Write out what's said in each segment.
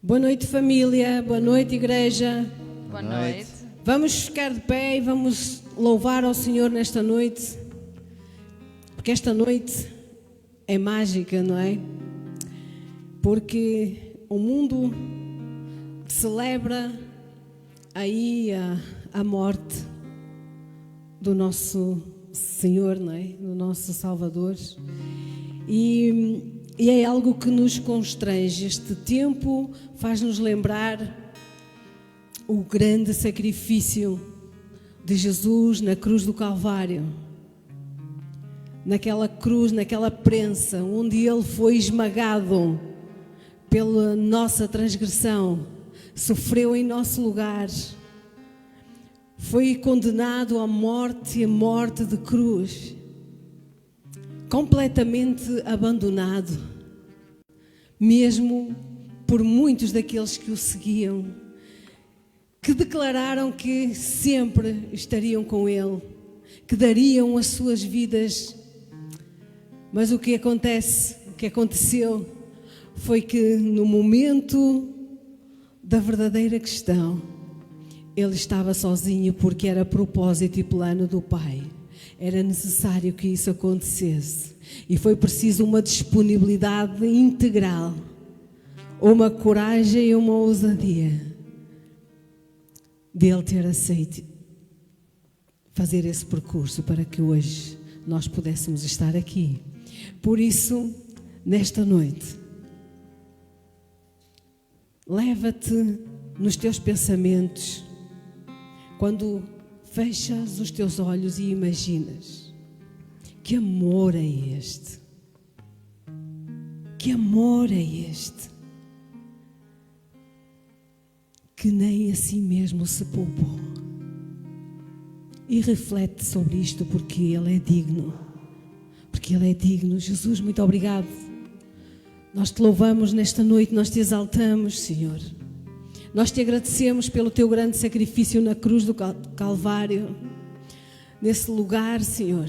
Boa noite, família. Boa noite, igreja. Boa noite. Vamos ficar de pé e vamos louvar ao Senhor nesta noite, porque esta noite é mágica, não é? Porque o mundo celebra aí a morte do nosso Senhor, não é? Do nosso Salvador. E é algo que nos constrange. Este tempo faz-nos lembrar o grande sacrifício de Jesus na cruz do Calvário. Naquela cruz, naquela prensa, onde Ele foi esmagado pela nossa transgressão, sofreu em nosso lugar, foi condenado à morte e morte de cruz, completamente abandonado, mesmo por muitos daqueles que o seguiam, que declararam que sempre estariam com Ele, que dariam as suas vidas. Mas o que aconteceu foi que no momento da verdadeira questão, Ele estava sozinho, porque era propósito e plano do Pai. Era necessário que isso acontecesse. E foi preciso uma disponibilidade integral, uma coragem e uma ousadia de Ele ter aceito fazer esse percurso para que hoje nós pudéssemos estar aqui. Por isso, nesta noite, leva-te nos teus pensamentos, quando fechas os teus olhos e imaginas: que amor é este? Que amor é este? Que nem a si mesmo se poupou. E reflete sobre isto, porque Ele é digno. Porque Ele é digno. Jesus, muito obrigado. Nós te louvamos nesta noite, nós te exaltamos, Senhor. Nós te agradecemos pelo teu grande sacrifício na cruz do Calvário, nesse lugar, Senhor,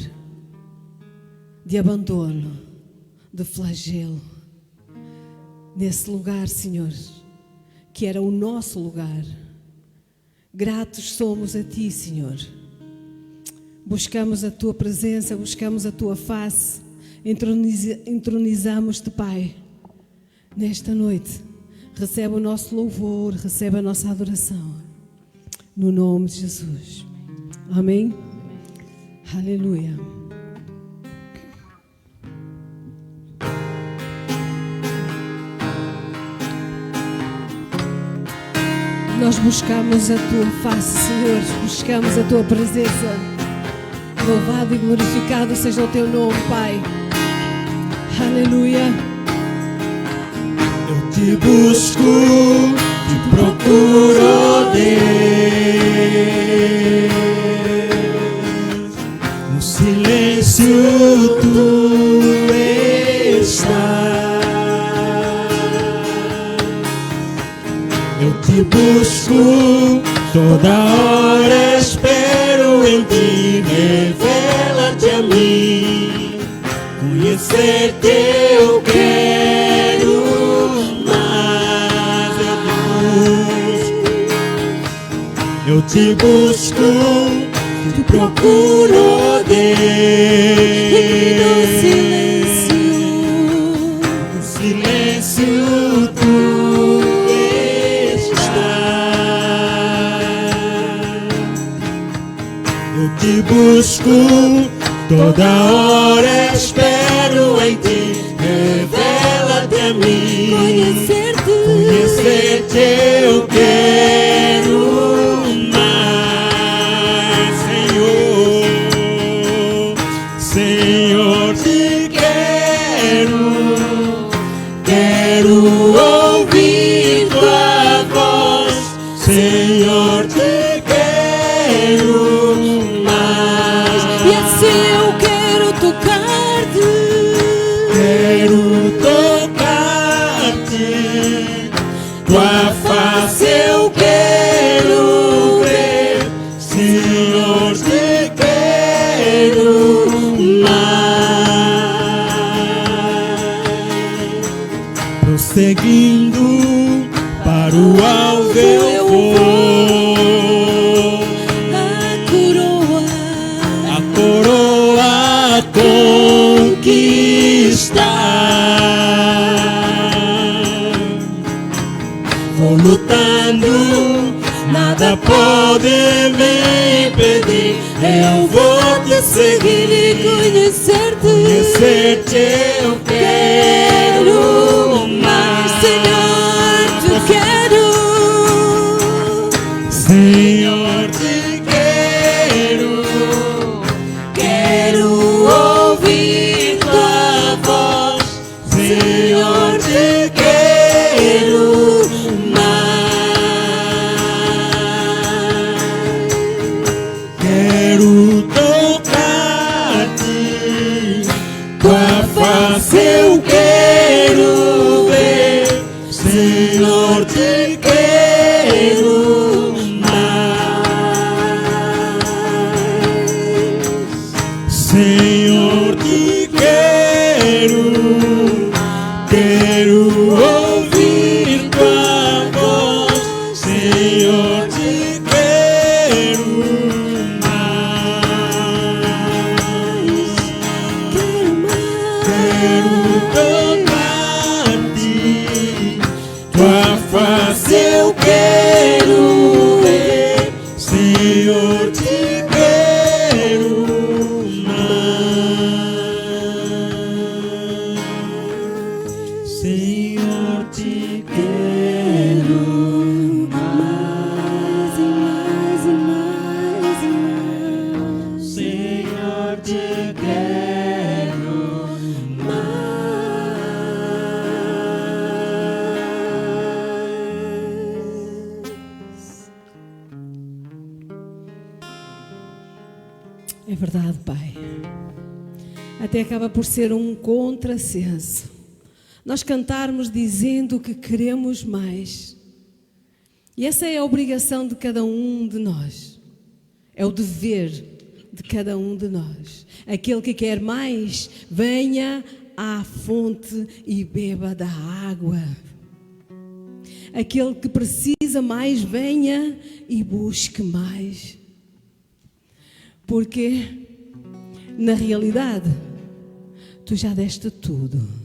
de abandono, de flagelo, nesse lugar, Senhor, que era o nosso lugar. Gratos somos a Ti, Senhor. Buscamos a Tua presença, buscamos a Tua face, entronizamos-te, Pai, nesta noite. Recebe o nosso louvor, recebe a nossa adoração. No nome de Jesus. Amém? Aleluia. Nós buscamos a Tua face, Senhor. Buscamos a Tua presença. Louvado e glorificado seja o Teu nome, Pai. Aleluia. Eu te busco, te procuro, ó Deus. No silêncio Tu estás. Eu te busco, toda hora espero em Ti. Revela-te a mim, conhecer-te eu quero mais. Eu te busco, te procuro, ó Deus. No silêncio Tu eu te busco, toda hora espero em Ti. Revela-te a mim, conhecer-te eu quero mais. Senhor, Senhor, te quero ouvir Tua voz. Senhor, te quero. E assim eu quero tocar-te. Quero tocar-te, Tua face eu quero ver. Senhor, te quero mais. Prosseguindo pode me impedir. Eu vou te seguir e conhecer-te. Conhecer-te eu quero mais. Senhor, te quero. Senhor, te quero. Quero ouvir tua voz. Senhor, te quero mais. Quero tocar-te, tua face eu quero ver. Senhor, te quero mais. Senhor, te quero. Quero ouvir tua voz. Senhor, te quero mais. Quero tocar-te, tua face eu quero ver. Senhor, te quero mais. Senhor, te quero mais e mais e mais e mais. Senhor, te quero mais. É verdade, Pai. Até acaba por ser um contrassenso nós cantarmos dizendo que queremos mais. E essa é a obrigação de cada um de nós. É o dever de cada um de nós. Aquele que quer mais, venha à fonte e beba da água. Aquele que precisa mais, venha e busque mais. Porque, na realidade, tu já deste tudo.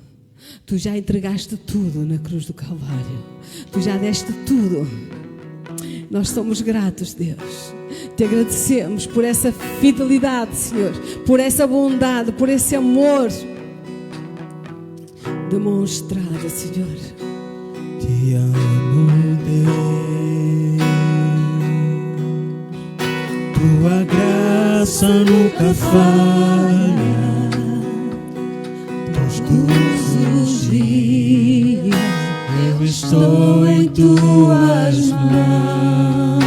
Tu já entregaste tudo na cruz do Calvário. Tu já deste tudo. Nós somos gratos, Deus. Te agradecemos por essa fidelidade, Senhor. Por essa bondade, por esse amor demonstrado, Senhor. Te amo, Deus. Tua graça nunca falha. Todos os dias eu estou em tuas mãos.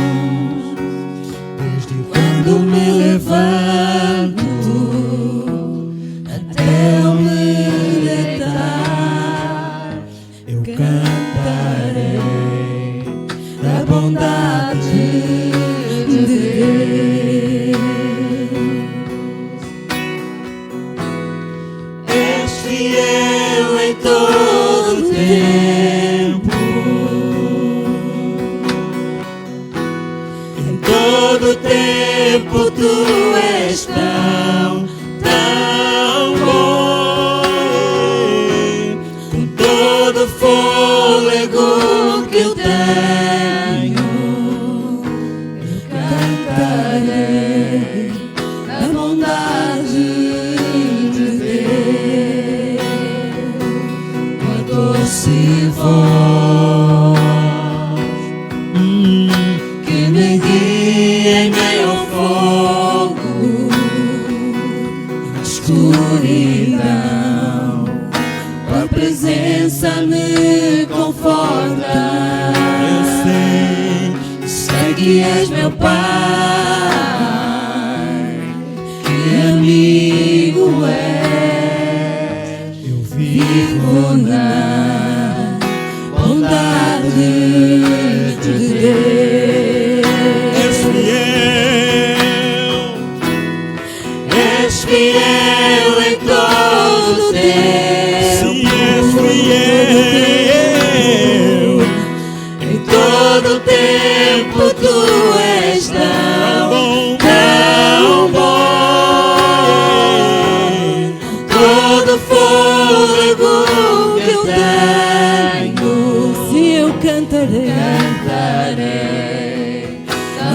Desde quando me levanto até eu me deitar, eu cantarei da bondade de Deus. És fiel em todo tempo. Em todo tempo tu és tão bom. Com todo fôlego que eu tenho, eu cantarei da bondade de Deus. Tua doce voz que me guia em meio ao fogo, na escuridão, tua presença me conforta. Eu sei que és meu Pai, que amigo és. Eu vivo na bondade de Deus. És fiel em todo tempo. Sim, és fiel em todo tempo. Tu és tão bom. Todo fôlego que eu tenho, Se eu cantarei cantarei da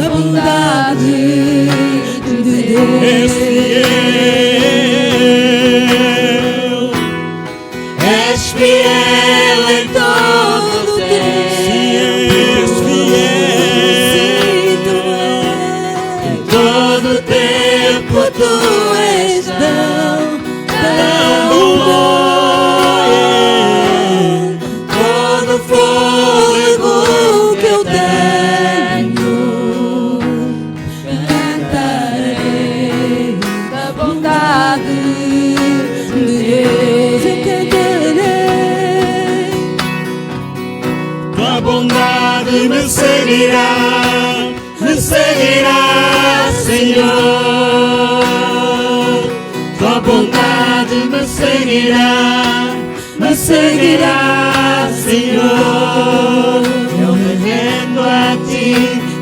todo tempo tu és tão bom. Todo fôlego que eu tenho, cantarei da bondade de Deus. Eu cantarei. Tua bondade me seguirá, Senhor. Tua bondade me seguirá, Senhor. Eu me rendo a ti,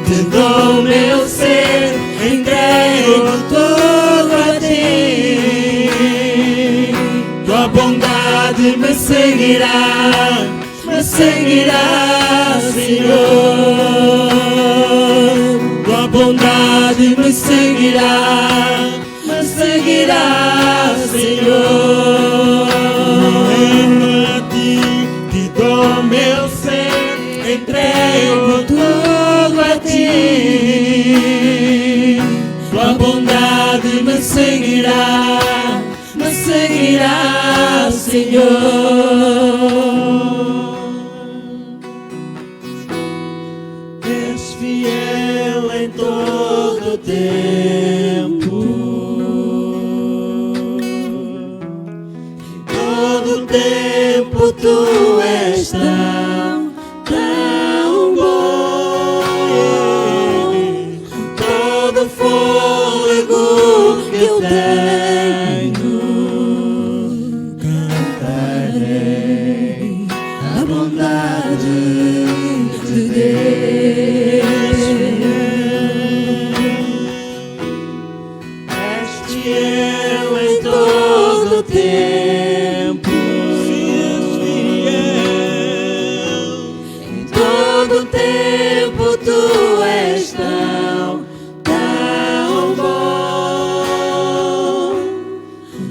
te dou meu ser, entrego tudo a ti. Tua bondade me seguirá, Senhor. Tua bondade me seguirá, Senhor. A ti, te dou meu ser, entrego tudo a ti. Tua bondade me seguirá, Senhor. És fiel em todo tempo. Todo tempo tu és tão bom. Todo fôlego que eu tenho, cantarei a bondade de Deus. És fiel em todo tempo. Em todo tempo tu és tão bom.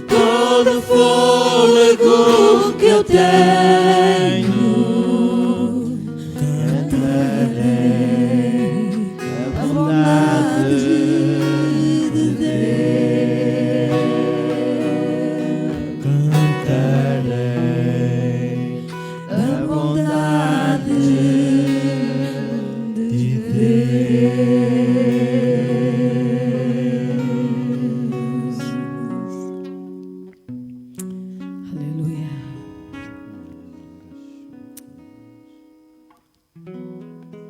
Todo fôlego que eu tenho, cantarei a bondade de Deus. Cantarei a bondade de Deus. Aleluia.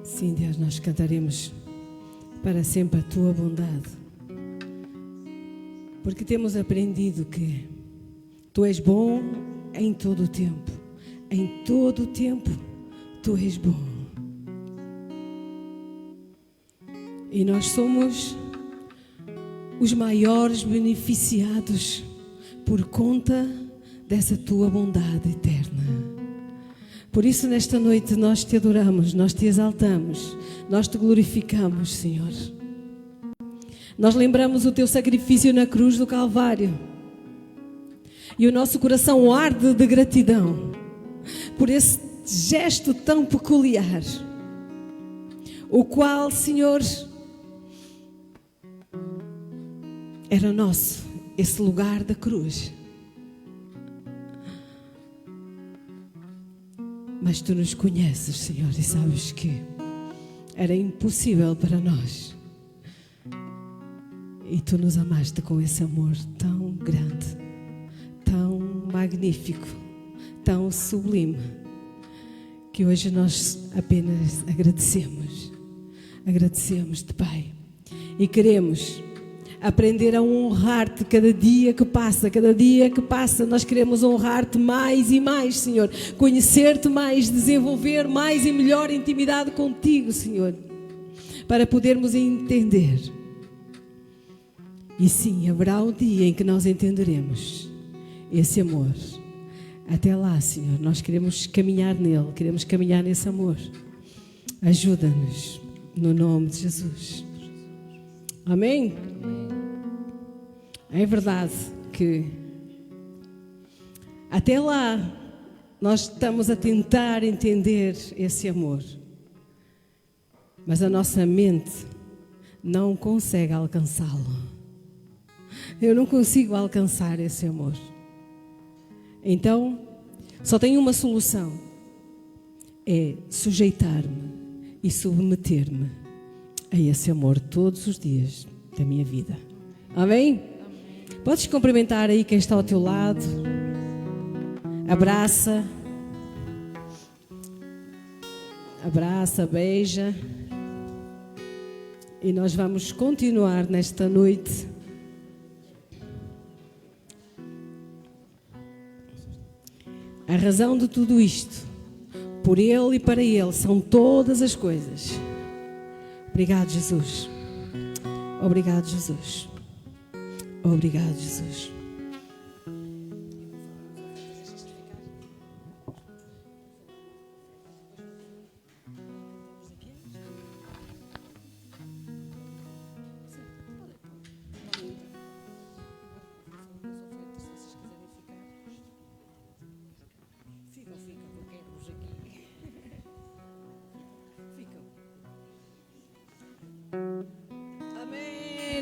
Sim, Deus, nós cantaremos para sempre a tua bondade, porque temos aprendido que tu és bom em todo o tempo. Em todo o tempo tu és bom. E nós somos os maiores beneficiados por conta dessa tua bondade eterna. Por isso, nesta noite, nós te adoramos, nós te exaltamos, nós te glorificamos, Senhor. Nós lembramos o teu sacrifício na cruz do Calvário. E o nosso coração arde de gratidão por esse gesto tão peculiar, o qual, Senhor, era nosso, esse lugar da cruz. Mas tu nos conheces, Senhor, e sabes que era impossível para nós. E tu nos amaste com esse amor tão grande, tão magnífico, tão sublime, que hoje nós apenas agradecemos-te, Pai, e queremos aprender a honrar-te cada dia que passa, nós queremos honrar-te mais e mais, Senhor, conhecer-te mais, desenvolver mais e melhor intimidade contigo, Senhor, para podermos entender. E sim, haverá um dia em que nós entenderemos esse amor. Até lá, Senhor, nós queremos caminhar nele, queremos caminhar nesse amor. Ajuda-nos, no nome de Jesus. Amém? É verdade que até lá nós estamos a tentar entender esse amor, mas a nossa mente não consegue alcançá-lo. Eu não consigo alcançar esse amor. Então, só tenho uma solução: é sujeitar-me e submeter-me a esse amor todos os dias da minha vida. Amém? Podes cumprimentar aí quem está ao teu lado. Abraça, beija. E nós vamos continuar nesta noite a razão de tudo isto. Por Ele e para Ele são todas as coisas. Obrigado, Jesus. Obrigado, Jesus. Obrigado, Jesus.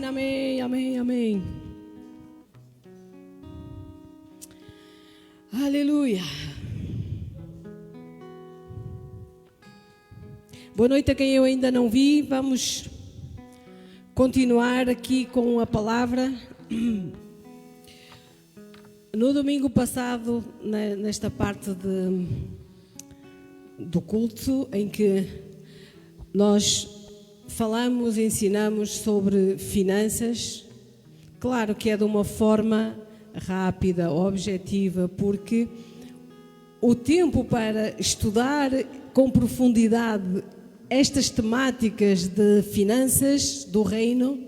Amém, amém, amém. Aleluia. Boa noite a quem eu ainda não vi. Vamos continuar aqui com a palavra. No domingo passado, nesta parte do culto, em que nós falamos, ensinamos sobre finanças. Claro que é de uma forma rápida, objetiva, porque o tempo para estudar com profundidade estas temáticas de finanças do reino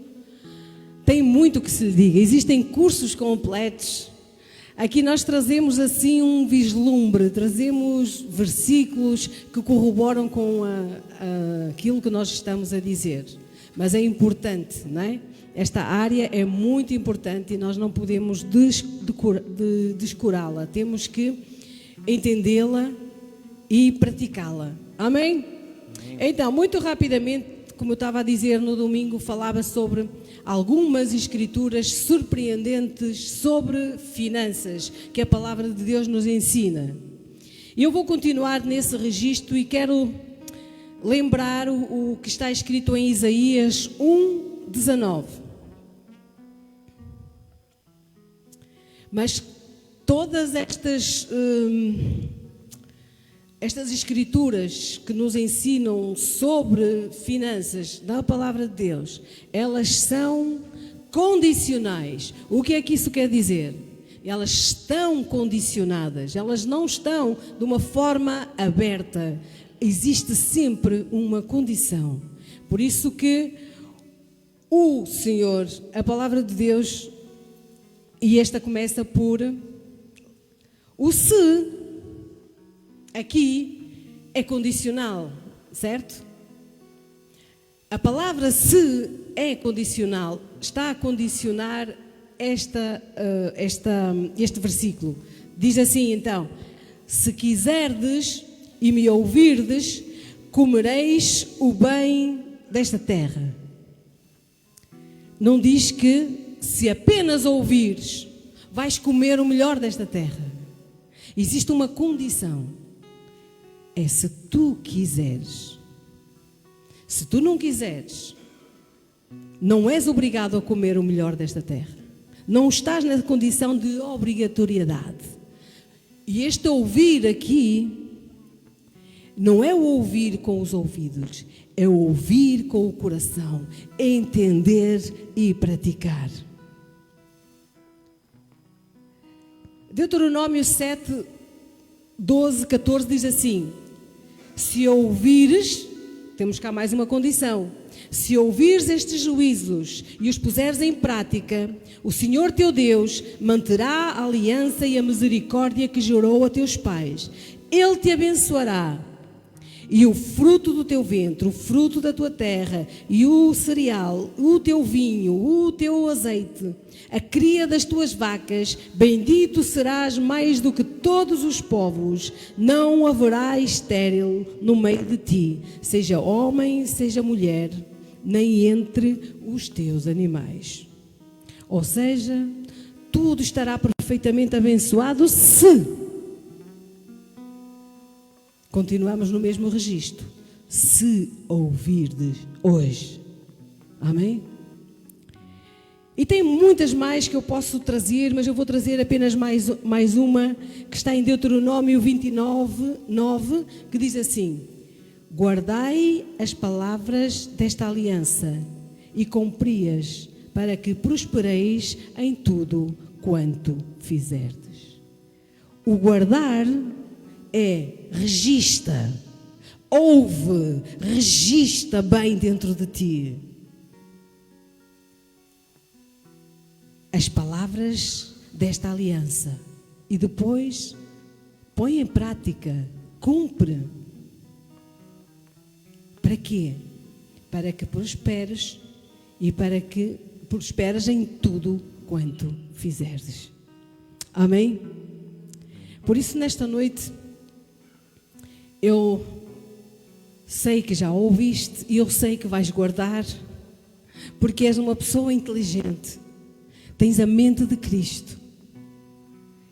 tem muito que se lhe diga. Existem cursos completos. Aqui nós trazemos assim um vislumbre, trazemos versículos que corroboram com aquilo que nós estamos a dizer. Mas é importante, não é? Esta área é muito importante e nós não podemos descurá-la. Temos que entendê-la e praticá-la. Amém? Então, muito rapidamente, como eu estava a dizer no domingo, falava sobre algumas escrituras surpreendentes sobre finanças que a palavra de Deus nos ensina. E eu vou continuar nesse registro e quero lembrar o que está escrito em Isaías 1:19. Mas todas estas escrituras que nos ensinam sobre finanças da palavra de Deus, elas são condicionais. O que é que isso quer dizer? Elas estão condicionadas, elas não estão de uma forma aberta. Existe sempre uma condição. Por isso que o Senhor, a palavra de Deus, e esta começa por o se. Aqui é condicional, certo? A palavra se é condicional, está a condicionar este versículo. Diz assim então: se quiserdes e me ouvirdes, comereis o bem desta terra. Não diz que se apenas ouvires, vais comer o melhor desta terra. Existe uma condição. É se tu quiseres. Se tu não quiseres, não és obrigado a comer o melhor desta terra. Não estás na condição de obrigatoriedade. E este ouvir aqui não é o ouvir com os ouvidos, é o ouvir com o coração, entender e praticar. Deuteronômio 7, 12, 14 diz assim: se ouvires, temos cá mais uma condição, se ouvires estes juízos e os puseres em prática, o Senhor teu Deus manterá a aliança e a misericórdia que jurou a teus pais. Ele te abençoará, e o fruto do teu ventre, o fruto da tua terra, e o cereal, o teu vinho, o teu azeite, a cria das tuas vacas, bendito serás mais do que todos os povos. Não haverá estéril no meio de ti, seja homem, seja mulher, nem entre os teus animais. Ou seja, tudo estará perfeitamente abençoado se continuamos no mesmo registro. Se ouvirdes hoje. Amém? E tem muitas mais que eu posso trazer, mas eu vou trazer apenas mais uma, que está em Deuteronômio 29, 9, que diz assim: guardai as palavras desta aliança e cumpri-as, para que prospereis em tudo quanto fizerdes. O guardar é registra, ouve, registra bem dentro de ti as palavras desta aliança e depois põe em prática, cumpre. Para quê? Para que prosperes e para que prosperes em tudo quanto fizeres. Amém? Por isso, nesta noite, eu sei que já ouviste e eu sei que vais guardar, porque és uma pessoa inteligente. Tens a mente de Cristo.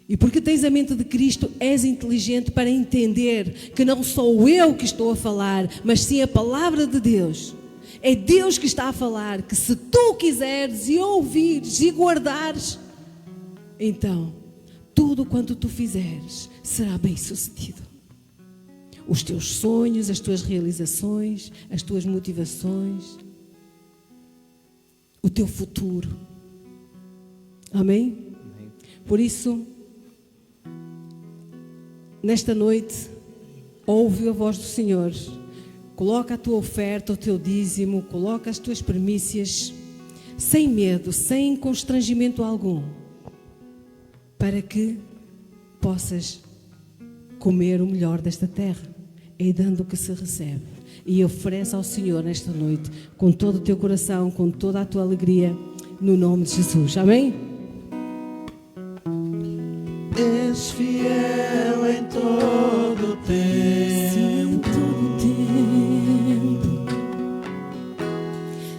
E porque tens a mente de Cristo, és inteligente para entender que não sou eu que estou a falar, mas sim a palavra de Deus. É Deus que está a falar, que se tu quiseres e ouvires e guardares, então, tudo quanto tu fizeres será bem sucedido. Os teus sonhos, as tuas realizações, as tuas motivações, o teu futuro. Amém? Amém. Por isso, nesta noite, ouve a voz do Senhor. Coloca a tua oferta, o teu dízimo, coloca as tuas primícias, sem medo, sem constrangimento algum, para que possas comer o melhor desta terra, e dando o que se recebe. E oferece ao Senhor nesta noite, com todo o teu coração, com toda a tua alegria, no nome de Jesus. Amém? És fiel em todo o tempo,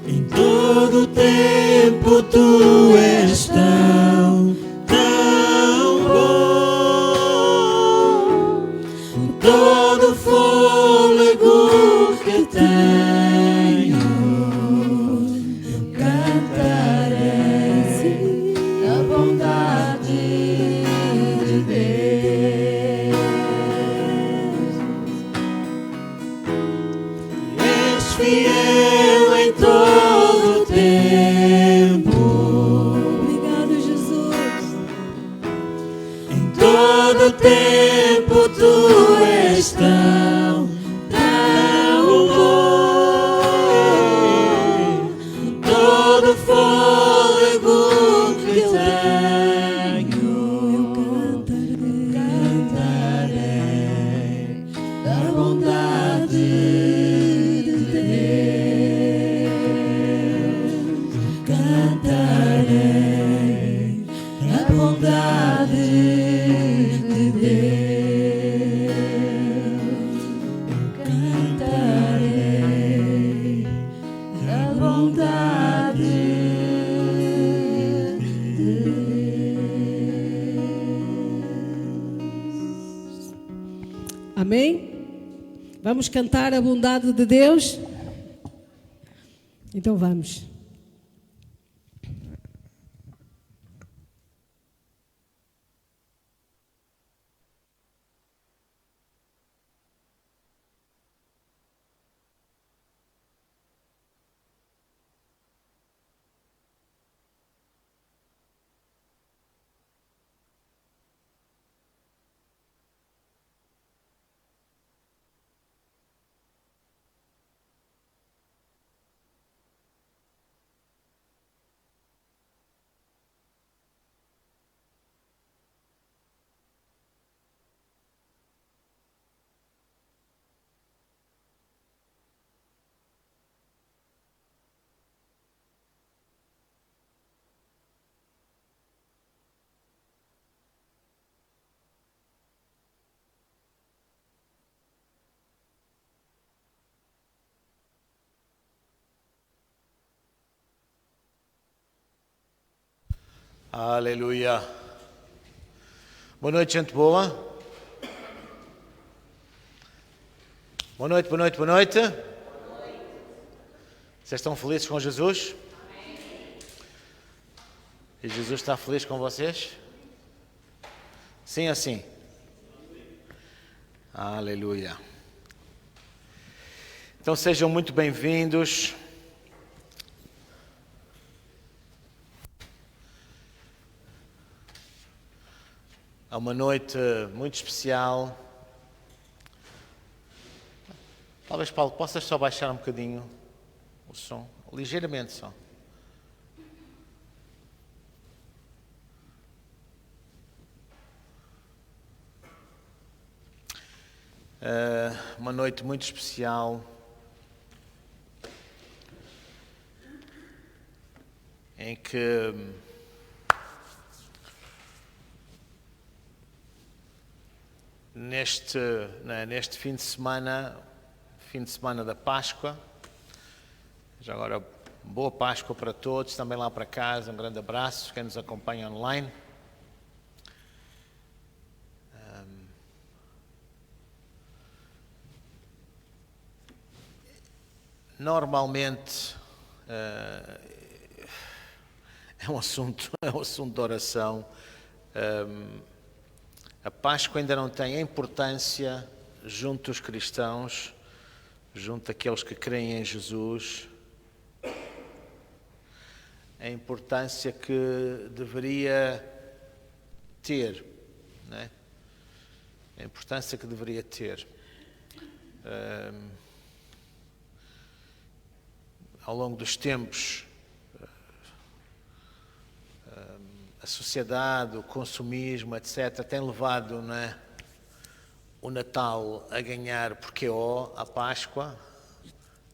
em todo o tempo tu és tão bom, com todo o fôlego que tenho, eu cantarei a bondade de Deus. És fiel em todo o tempo. Obrigado, Jesus. Em todo o tempo tu és tão bom. Todo o fôlego que tenho, eu cantarei da bondade de Deus. Cantarei da bondade de Deus. Eu cantarei da bondade de Deus. Amém? Vamos cantar a bondade de Deus? Então vamos. Aleluia. Boa noite, gente boa. Boa noite, boa noite, boa noite. Vocês estão felizes com Jesus? E Jesus está feliz com vocês? Sim ou sim? Aleluia. Então sejam muito bem-vindos. É uma noite muito especial. Talvez, Paulo, possas só baixar um bocadinho o som, ligeiramente só. Uma noite muito especial em que neste fim de semana da Páscoa, já agora boa Páscoa para todos, também lá para casa, um grande abraço, quem nos acompanha online. Normalmente é um assunto de oração. A Páscoa ainda não tem a importância junto dos cristãos, junto daqueles que creem em Jesus, a importância que deveria ter, né? A importância que deveria ter. Ao longo dos tempos, a sociedade, o consumismo, etc., tem levado, né, o Natal a ganhar porquê-ó, a Páscoa,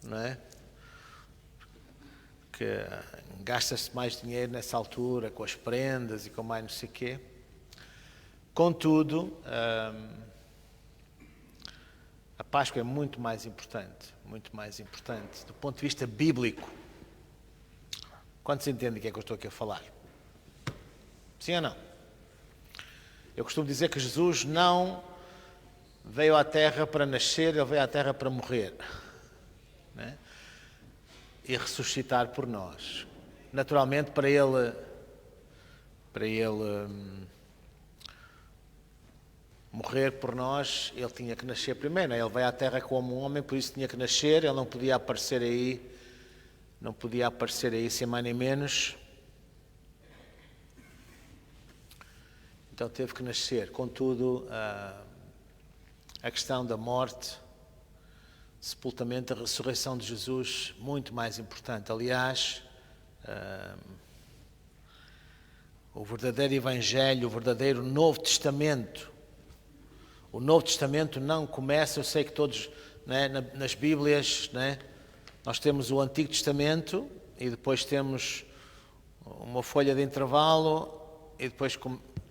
não é? Que gasta-se mais dinheiro nessa altura, com as prendas e com mais não sei o quê. Contudo, a Páscoa é muito mais importante do ponto de vista bíblico. Quantos entendem o que é que eu estou aqui a falar? Sim ou não? Eu costumo dizer que Jesus não veio à Terra para nascer, Ele veio à Terra para morrer, né? E ressuscitar por nós. Naturalmente, para Ele morrer por nós, Ele tinha que nascer primeiro, né? Ele veio à Terra como um homem, por isso tinha que nascer, Ele não podia aparecer aí sem mais nem menos. Então teve que nascer. Contudo, a questão da morte, sepultamento, a ressurreição de Jesus, muito mais importante. Aliás, o verdadeiro Evangelho, o verdadeiro Novo Testamento, o Novo Testamento não começa, eu sei que todos, né, nas Bíblias, né, nós temos o Antigo Testamento e depois temos uma folha de intervalo e depois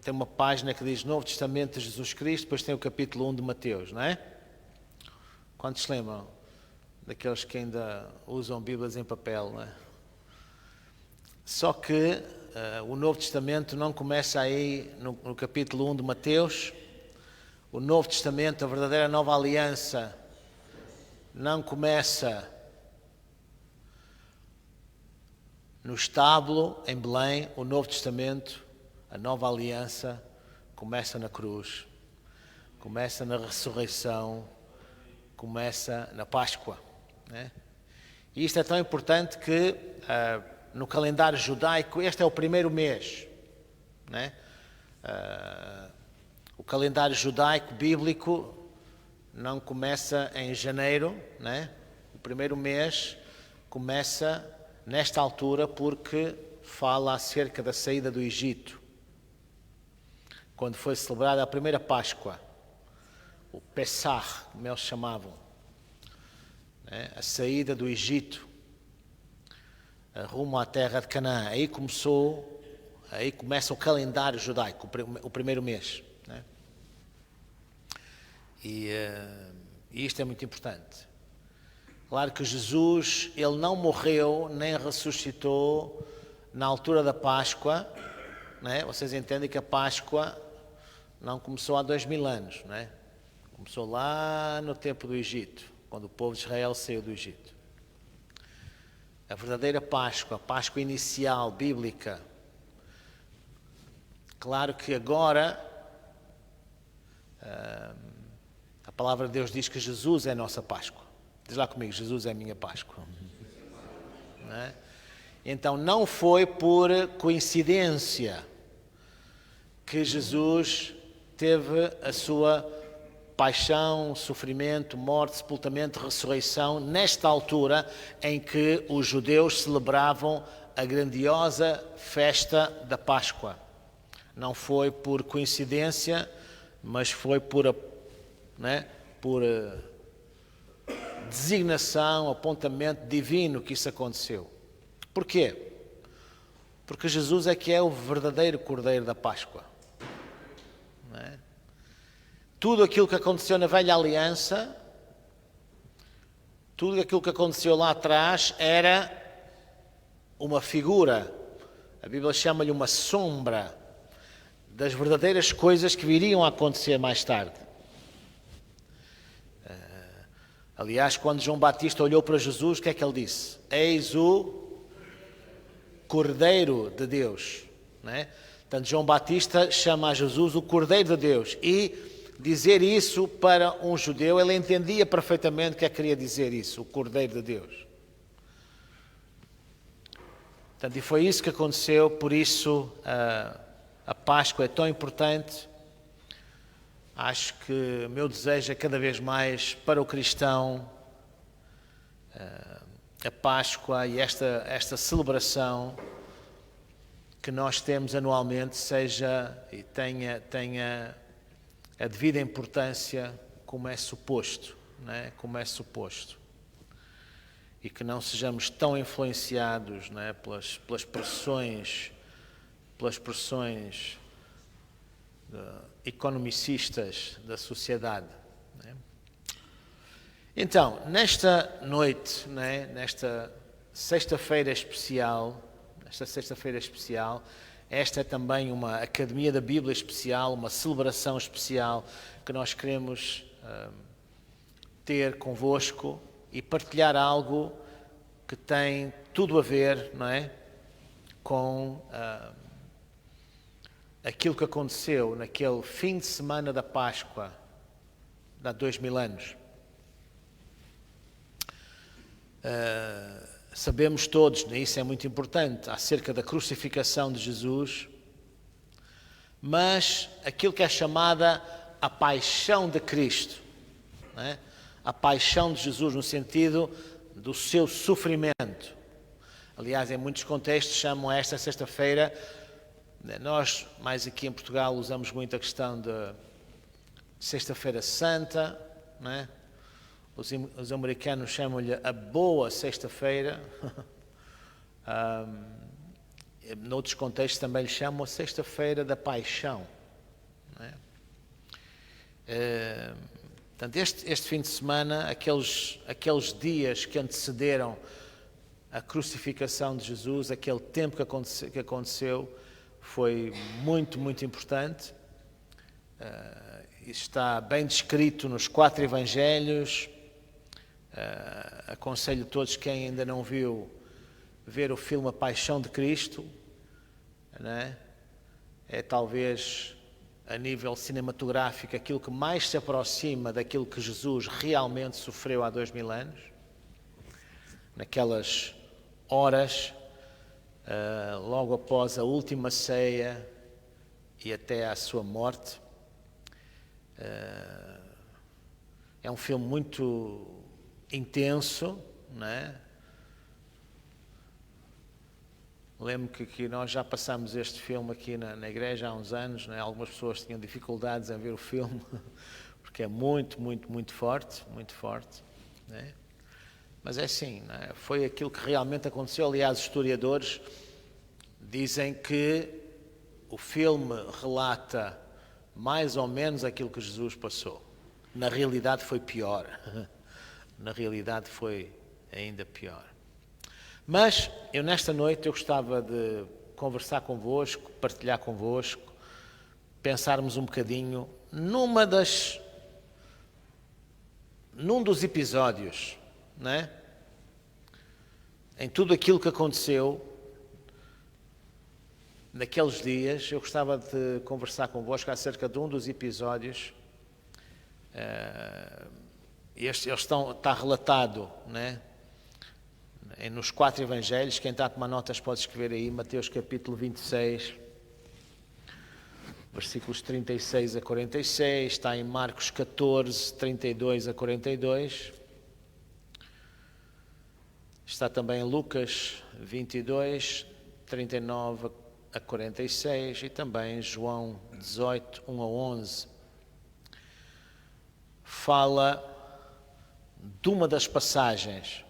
tem uma página que diz Novo Testamento de Jesus Cristo, depois tem o capítulo 1 de Mateus, não é? Quantos se lembram daqueles que ainda usam Bíblias em papel, não é? Só que o Novo Testamento não começa aí no capítulo 1 de Mateus. O Novo Testamento, a verdadeira nova aliança, não começa no estábulo em Belém. O Novo Testamento, a nova aliança, começa na cruz, começa na ressurreição, começa na Páscoa, né? E isto é tão importante que no calendário judaico este é o primeiro mês, né? O calendário judaico bíblico não começa em janeiro, né? O primeiro mês começa nesta altura porque fala acerca da saída do Egito. Quando foi celebrada a primeira Páscoa, o Pessah, como eles chamavam, né? A saída do Egito, rumo à terra de Canaã. Aí começa o calendário judaico, o primeiro mês, né? E isto é muito importante. Claro que Jesus, Ele não morreu nem ressuscitou na altura da Páscoa, não é? Vocês entendem que a Páscoa não começou há 2000 anos, não é? Começou lá no tempo do Egito, quando o povo de Israel saiu do Egito. A verdadeira Páscoa, a Páscoa inicial, bíblica. Claro que agora a palavra de Deus diz que Jesus é a nossa Páscoa. Diz lá comigo, Jesus é a minha Páscoa. Não é? Então não foi por coincidência que Jesus teve a sua paixão, sofrimento, morte, sepultamento, ressurreição, nesta altura em que os judeus celebravam a grandiosa festa da Páscoa. Não foi por coincidência, mas foi por designação, apontamento divino que isso aconteceu. Porquê? Porque Jesus é que é o verdadeiro Cordeiro da Páscoa. Não é? Tudo aquilo que aconteceu na velha aliança, tudo aquilo que aconteceu lá atrás era uma figura, a Bíblia chama-lhe uma sombra das verdadeiras coisas que viriam a acontecer mais tarde. Aliás, quando João Batista olhou para Jesus, o que é que ele disse? Eis o Cordeiro de Deus. Não é? Portanto, João Batista chama a Jesus o Cordeiro de Deus. E dizer isso para um judeu, ele entendia perfeitamente o que é que queria dizer isso, o Cordeiro de Deus. Portanto, e foi isso que aconteceu, por isso a Páscoa é tão importante. Acho que o meu desejo é cada vez mais para o cristão a Páscoa e esta celebração que nós temos anualmente seja e tenha a devida importância como é suposto, não é? Como é suposto. E que não sejamos tão influenciados, não é? pelas pressões economicistas da sociedade. Não é? Então, nesta noite, não é? Nesta sexta-feira especial, esta é também uma Academia da Bíblia especial, uma celebração especial que nós queremos ter convosco e partilhar algo que tem tudo a ver, não é? Com aquilo que aconteceu naquele fim de semana da Páscoa, de há 2000 anos. Sabemos todos, e isso é muito importante, acerca da crucificação de Jesus, mas aquilo que é chamada a paixão de Cristo, não é? A paixão de Jesus no sentido do seu sofrimento. Aliás, em muitos contextos chamam esta sexta-feira, nós mais aqui em Portugal usamos muito a questão de Sexta-feira Santa, não é? Os americanos chamam-lhe a boa sexta-feira. Noutros contextos também lhe chamam a sexta-feira da paixão. Não é? Portanto, este fim de semana, aqueles dias que antecederam a crucificação de Jesus, aquele tempo que aconteceu, foi muito, muito importante. Isso está bem descrito nos 4 Evangelhos. Aconselho a todos, quem ainda não viu, ver o filme A Paixão de Cristo, não é? É talvez, a nível cinematográfico, aquilo que mais se aproxima daquilo que Jesus realmente sofreu há 2000 anos, naquelas horas, logo após a última ceia e até à sua morte. É um filme muito intenso, não é? Lembro que nós já passámos este filme aqui na igreja há uns anos, não é? Algumas pessoas tinham dificuldades em ver o filme, porque é muito, muito, muito forte, não é? Mas é assim, não é? Foi aquilo que realmente aconteceu. Aliás, os historiadores dizem que o filme relata mais ou menos aquilo que Jesus passou. Na realidade foi pior. Na realidade foi ainda pior. Mas eu nesta noite eu gostava de conversar convosco, partilhar convosco, pensarmos um bocadinho num dos episódios, não é? Em tudo aquilo que aconteceu naqueles dias. Eu gostava de conversar convosco acerca de um dos episódios. Está relatado, né, nos 4 evangelhos. Quem está a tomar notas pode escrever aí, Mateus capítulo 26, versículos 36 a 46, está em Marcos 14, 32 a 42, está também em Lucas 22, 39 a 46 e também em João 18, 1 a 11. Fala de uma das passagens.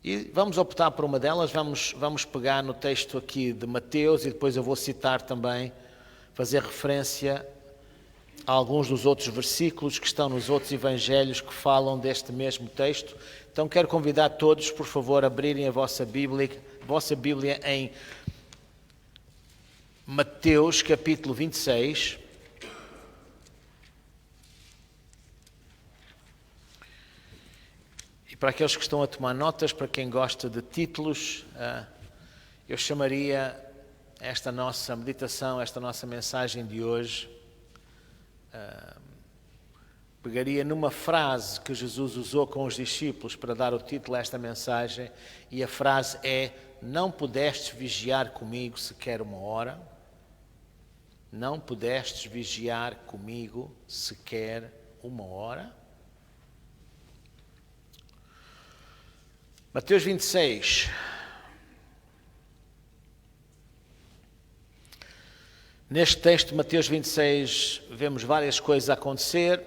E vamos optar por uma delas, vamos pegar no texto aqui de Mateus e depois eu vou citar também, fazer referência a alguns dos outros versículos que estão nos outros evangelhos que falam deste mesmo texto. Então quero convidar todos, por favor, a abrirem a vossa Bíblia em Mateus capítulo 26. E para aqueles que estão a tomar notas, para quem gosta de títulos, eu chamaria esta nossa meditação, esta nossa mensagem de hoje, pegaria numa frase que Jesus usou com os discípulos para dar o título a esta mensagem, e a frase é: não pudestes vigiar comigo sequer uma hora? Não pudestes vigiar comigo sequer uma hora? Mateus 26. Neste texto de Mateus 26 vemos várias coisas a acontecer,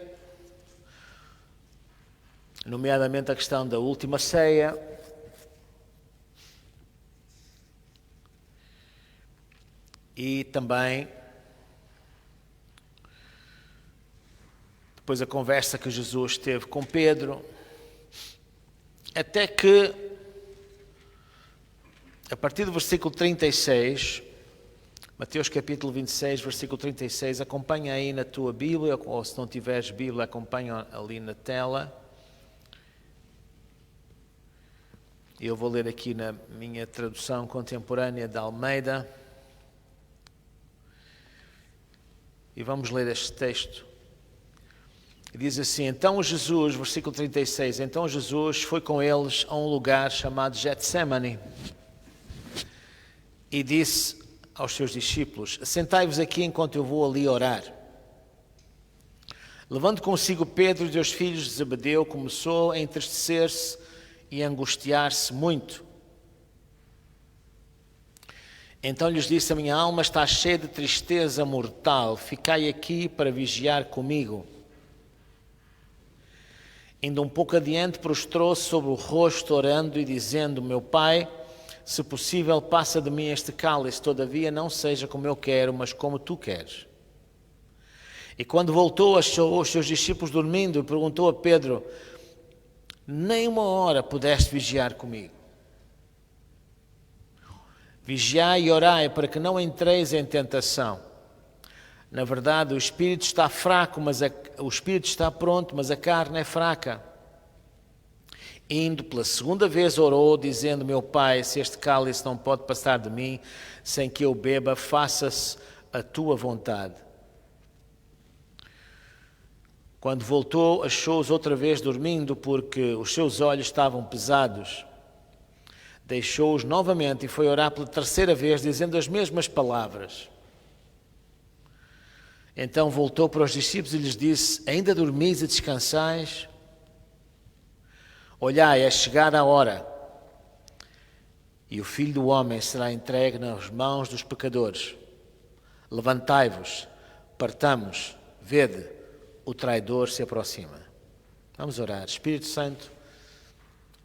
nomeadamente a questão da última ceia, e também depois a conversa que Jesus teve com Pedro, até que, a partir do versículo 36, Mateus capítulo 26, versículo 36, acompanha aí na tua Bíblia, ou se não tiveres Bíblia, acompanha ali na tela. Eu vou ler aqui na minha tradução contemporânea de Almeida. E vamos ler este texto. Diz assim: então Jesus, versículo 36, então Jesus foi com eles a um lugar chamado Getsemane e disse aos seus discípulos: assentai-vos aqui enquanto eu vou ali orar. Levando consigo Pedro e os filhos de Zebedeu, começou a entristecer-se e a angustiar-se muito. Então lhes disse: a minha alma está cheia de tristeza mortal, ficai aqui para vigiar comigo. Indo um pouco adiante, prostrou-se sobre o rosto, orando e dizendo: meu Pai, se possível, passa de mim este cálice, todavia não seja como eu quero, mas como tu queres. E quando voltou, achou os seus discípulos dormindo e perguntou a Pedro: nem uma hora pudeste vigiar comigo? Vigiai e orai para que não entreis em tentação. Na verdade, o espírito está fraco, o espírito está pronto, mas a carne é fraca. Indo pela segunda vez orou, dizendo: meu Pai, se este cálice não pode passar de mim sem que eu beba, faça-se a tua vontade. Quando voltou, achou-os outra vez dormindo, porque os seus olhos estavam pesados. Deixou-os novamente e foi orar pela terceira vez, dizendo as mesmas palavras. Então voltou para os discípulos e lhes disse: ainda dormis e descansais? Olhai, é chegada a hora, e o Filho do Homem será entregue nas mãos dos pecadores. Levantai-vos, partamos, vede, o traidor se aproxima. Vamos orar. Espírito Santo,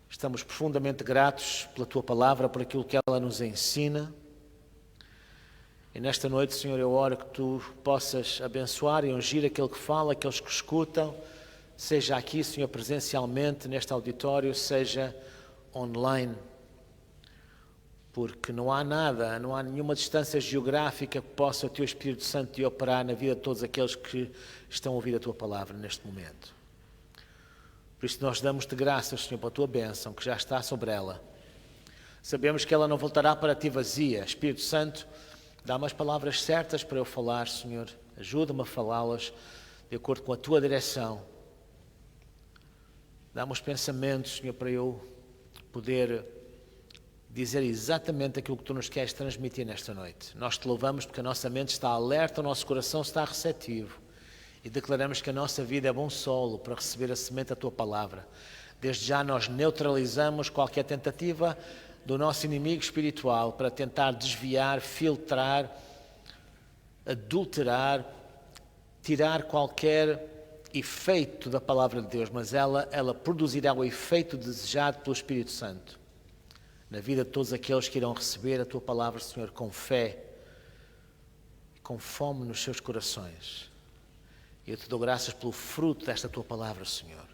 estamos profundamente gratos pela Tua Palavra, por aquilo que ela nos ensina. E nesta noite, Senhor, eu oro que Tu possas abençoar e ungir aquele que fala, aqueles que escutam, seja aqui, Senhor, presencialmente neste auditório, seja online. porque não há nada, não há nenhuma distância geográfica que possa o Teu Espírito Santo de operar na vida de todos aqueles que estão a ouvir a Tua palavra neste momento. Por isso nós damos-te graças, Senhor, pela Tua bênção que já está sobre ela. Sabemos que ela não voltará para Ti vazia. Espírito Santo, dá-me as palavras certas para eu falar, Senhor. Ajuda-me a falá-las de acordo com a Tua direção. Dá-me os pensamentos, Senhor, para eu poder dizer exatamente aquilo que Tu nos queres transmitir nesta noite. Nós Te louvamos porque a nossa mente está alerta, o nosso coração está receptivo e declaramos que a nossa vida é bom solo para receber a semente da Tua palavra. Desde já nós neutralizamos qualquer tentativa do nosso inimigo espiritual para tentar desviar, filtrar, adulterar, tirar qualquer efeito da palavra de Deus, mas ela produzirá o efeito desejado pelo Espírito Santo na vida de todos aqueles que irão receber a Tua palavra, Senhor, com fé e com fome nos seus corações. E eu Te dou graças pelo fruto desta Tua palavra, Senhor.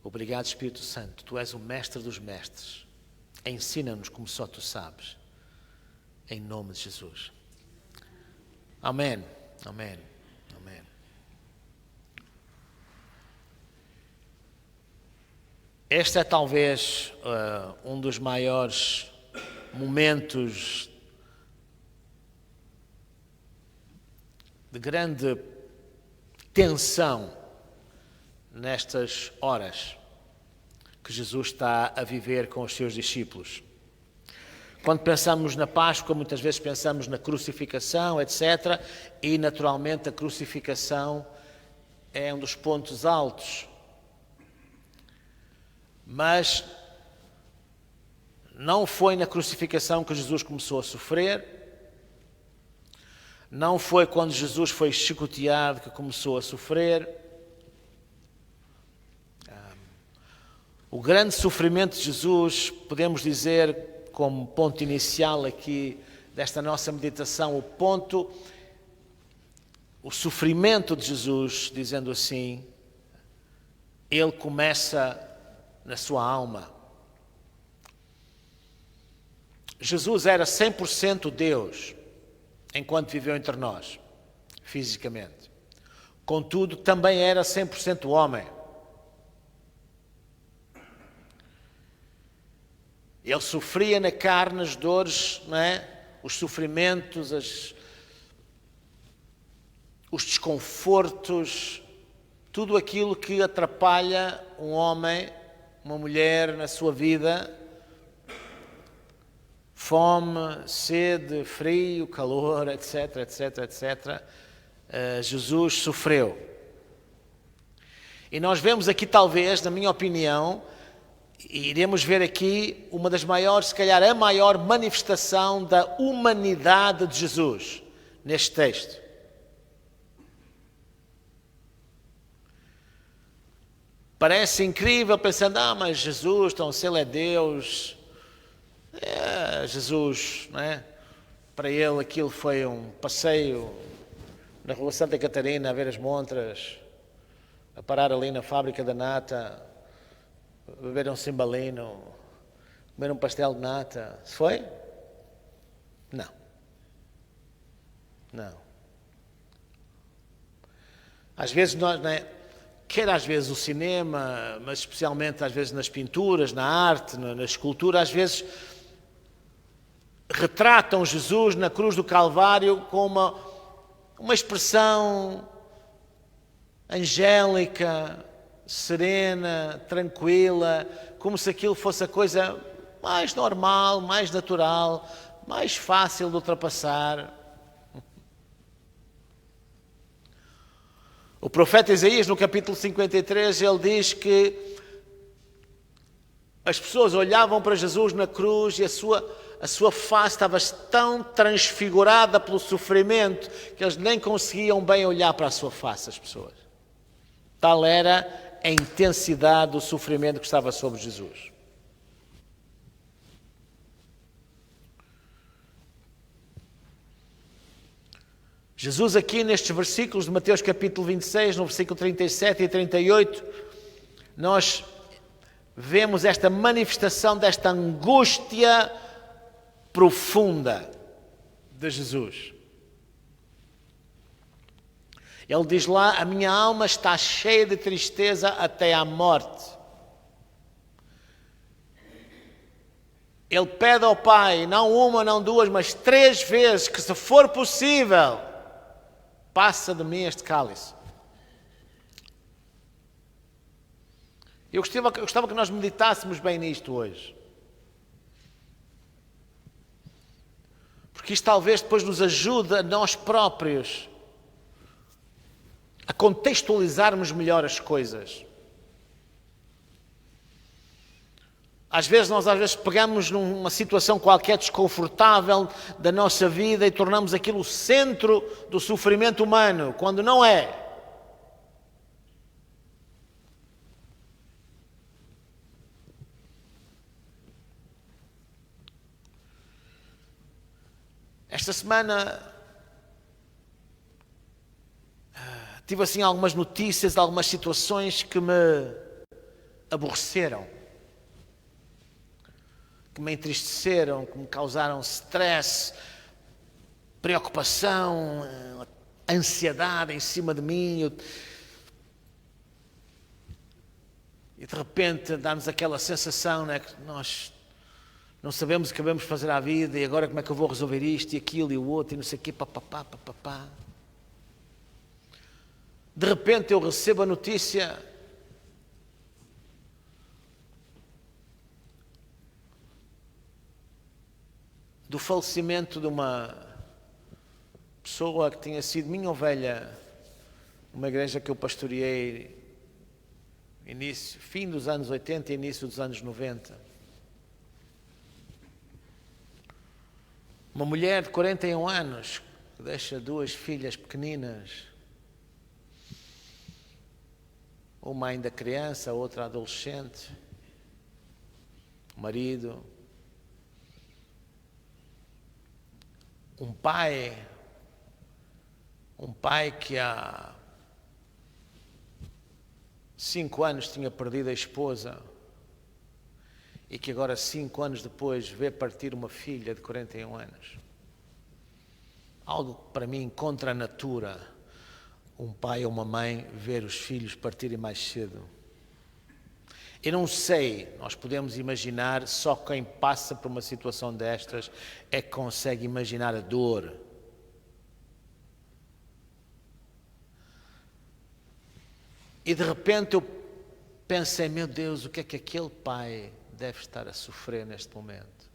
Obrigado, Espírito Santo, Tu és o mestre dos mestres. Ensina-nos como só Tu sabes. Em nome de Jesus. Amém. Amém. Amém. Este é talvez um dos maiores momentos de grande tensão nestas horas que Jesus está a viver com os seus discípulos. Quando pensamos na Páscoa, muitas vezes pensamos na crucificação, etc. E, naturalmente, a crucificação é um dos pontos altos. Mas não foi na crucificação que Jesus começou a sofrer. Não foi quando Jesus foi chicoteado que começou a sofrer. O grande sofrimento de Jesus, podemos dizer, como ponto inicial aqui desta nossa meditação, o sofrimento de Jesus, dizendo assim, ele começa na sua alma. Jesus era 100% Deus, enquanto viveu entre nós, fisicamente. Contudo, também era 100% homem. Ele sofria na carne as dores, não é? Os sofrimentos, os desconfortos, tudo aquilo que atrapalha um homem, uma mulher na sua vida. Fome, sede, frio, calor, etc, etc, etc. Jesus sofreu. E nós vemos aqui, talvez, na minha opinião, iremos ver aqui uma das maiores, se calhar a maior manifestação da humanidade de Jesus neste texto. Parece incrível pensando, mas Jesus, então se Ele é Deus, Jesus, não é? Para Ele aquilo foi um passeio na Rua Santa Catarina a ver as montras, a parar ali na fábrica da nata, beber um cimbalino, comer um pastel de nata. Se foi? Não. Não. Às vezes nós, não é? Quer às vezes o cinema, mas especialmente às vezes nas pinturas, na arte, na escultura, às vezes retratam Jesus na cruz do Calvário com uma expressão angélica, serena, tranquila, como se aquilo fosse a coisa mais normal, mais natural, mais fácil de ultrapassar. O profeta Isaías, no capítulo 53, ele diz que as pessoas olhavam para Jesus na cruz e a sua face estava tão transfigurada pelo sofrimento que eles nem conseguiam bem olhar para a sua face, as pessoas. Tal era a intensidade do sofrimento que estava sobre Jesus. Jesus aqui nestes versículos de Mateus capítulo 26, no versículo 37 e 38, nós vemos esta manifestação desta angústia profunda de Jesus. Ele diz lá: a minha alma está cheia de tristeza até à morte. Ele pede ao Pai, não uma, não duas, mas 3 vezes, que se for possível, passa de mim este cálice. Eu gostava que nós meditássemos bem nisto hoje. Porque isto talvez depois nos ajude a nós próprios a contextualizarmos melhor as coisas. Às vezes pegamos numa situação qualquer desconfortável da nossa vida e tornamos aquilo o centro do sofrimento humano, quando não é. Esta semana tive assim algumas notícias, algumas situações que me aborreceram, que me entristeceram, que me causaram stress, preocupação, ansiedade em cima de mim. E de repente dá-nos aquela sensação, né, que nós não sabemos o que devemos fazer à vida, e agora como é que eu vou resolver isto e aquilo e o outro e não sei o quê, papapá. De repente eu recebo a notícia do falecimento de uma pessoa que tinha sido minha ovelha, uma igreja que eu pastoreei fim dos anos 80 e início dos anos 90. Uma mulher de 41 anos, que deixa 2 filhas pequeninas, uma ainda criança, outra adolescente, marido, um pai que há 5 anos tinha perdido a esposa e que agora 5 anos depois vê partir uma filha de 41 anos. Algo para mim contra a natura, um pai ou uma mãe ver os filhos partirem mais cedo. Eu não sei, nós podemos imaginar, só quem passa por uma situação destas é que consegue imaginar a dor. E de repente eu pensei, meu Deus, o que é que aquele pai deve estar a sofrer neste momento?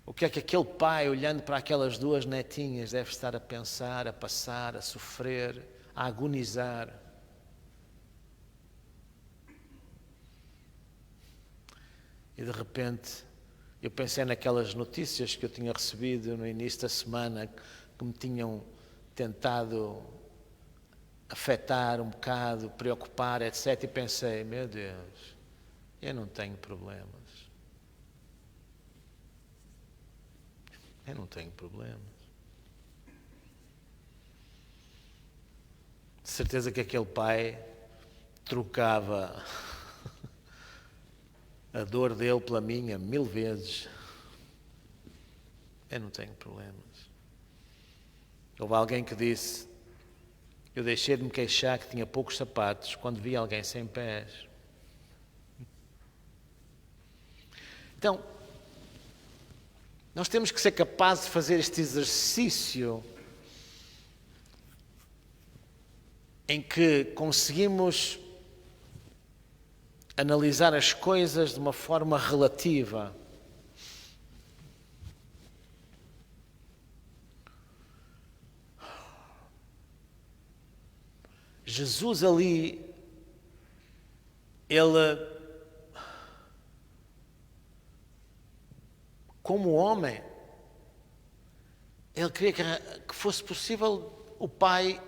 O que é que aquele pai, olhando para aquelas 2 netinhas, deve estar a pensar, a passar, a sofrer, a agonizar? E de repente eu pensei naquelas notícias que eu tinha recebido no início da semana, que me tinham tentado afetar um bocado, preocupar, etc. E pensei, meu Deus, eu não tenho problemas. Eu não tenho problemas. De certeza que aquele pai trocava a dor dele pela minha 1000 vezes. Eu não tenho problemas. Houve alguém que disse, eu deixei de me queixar que tinha poucos sapatos quando vi alguém sem pés. Então, nós temos que ser capazes de fazer este exercício em que conseguimos analisar as coisas de uma forma relativa. Jesus ali, ele, como homem, ele queria que fosse possível o Pai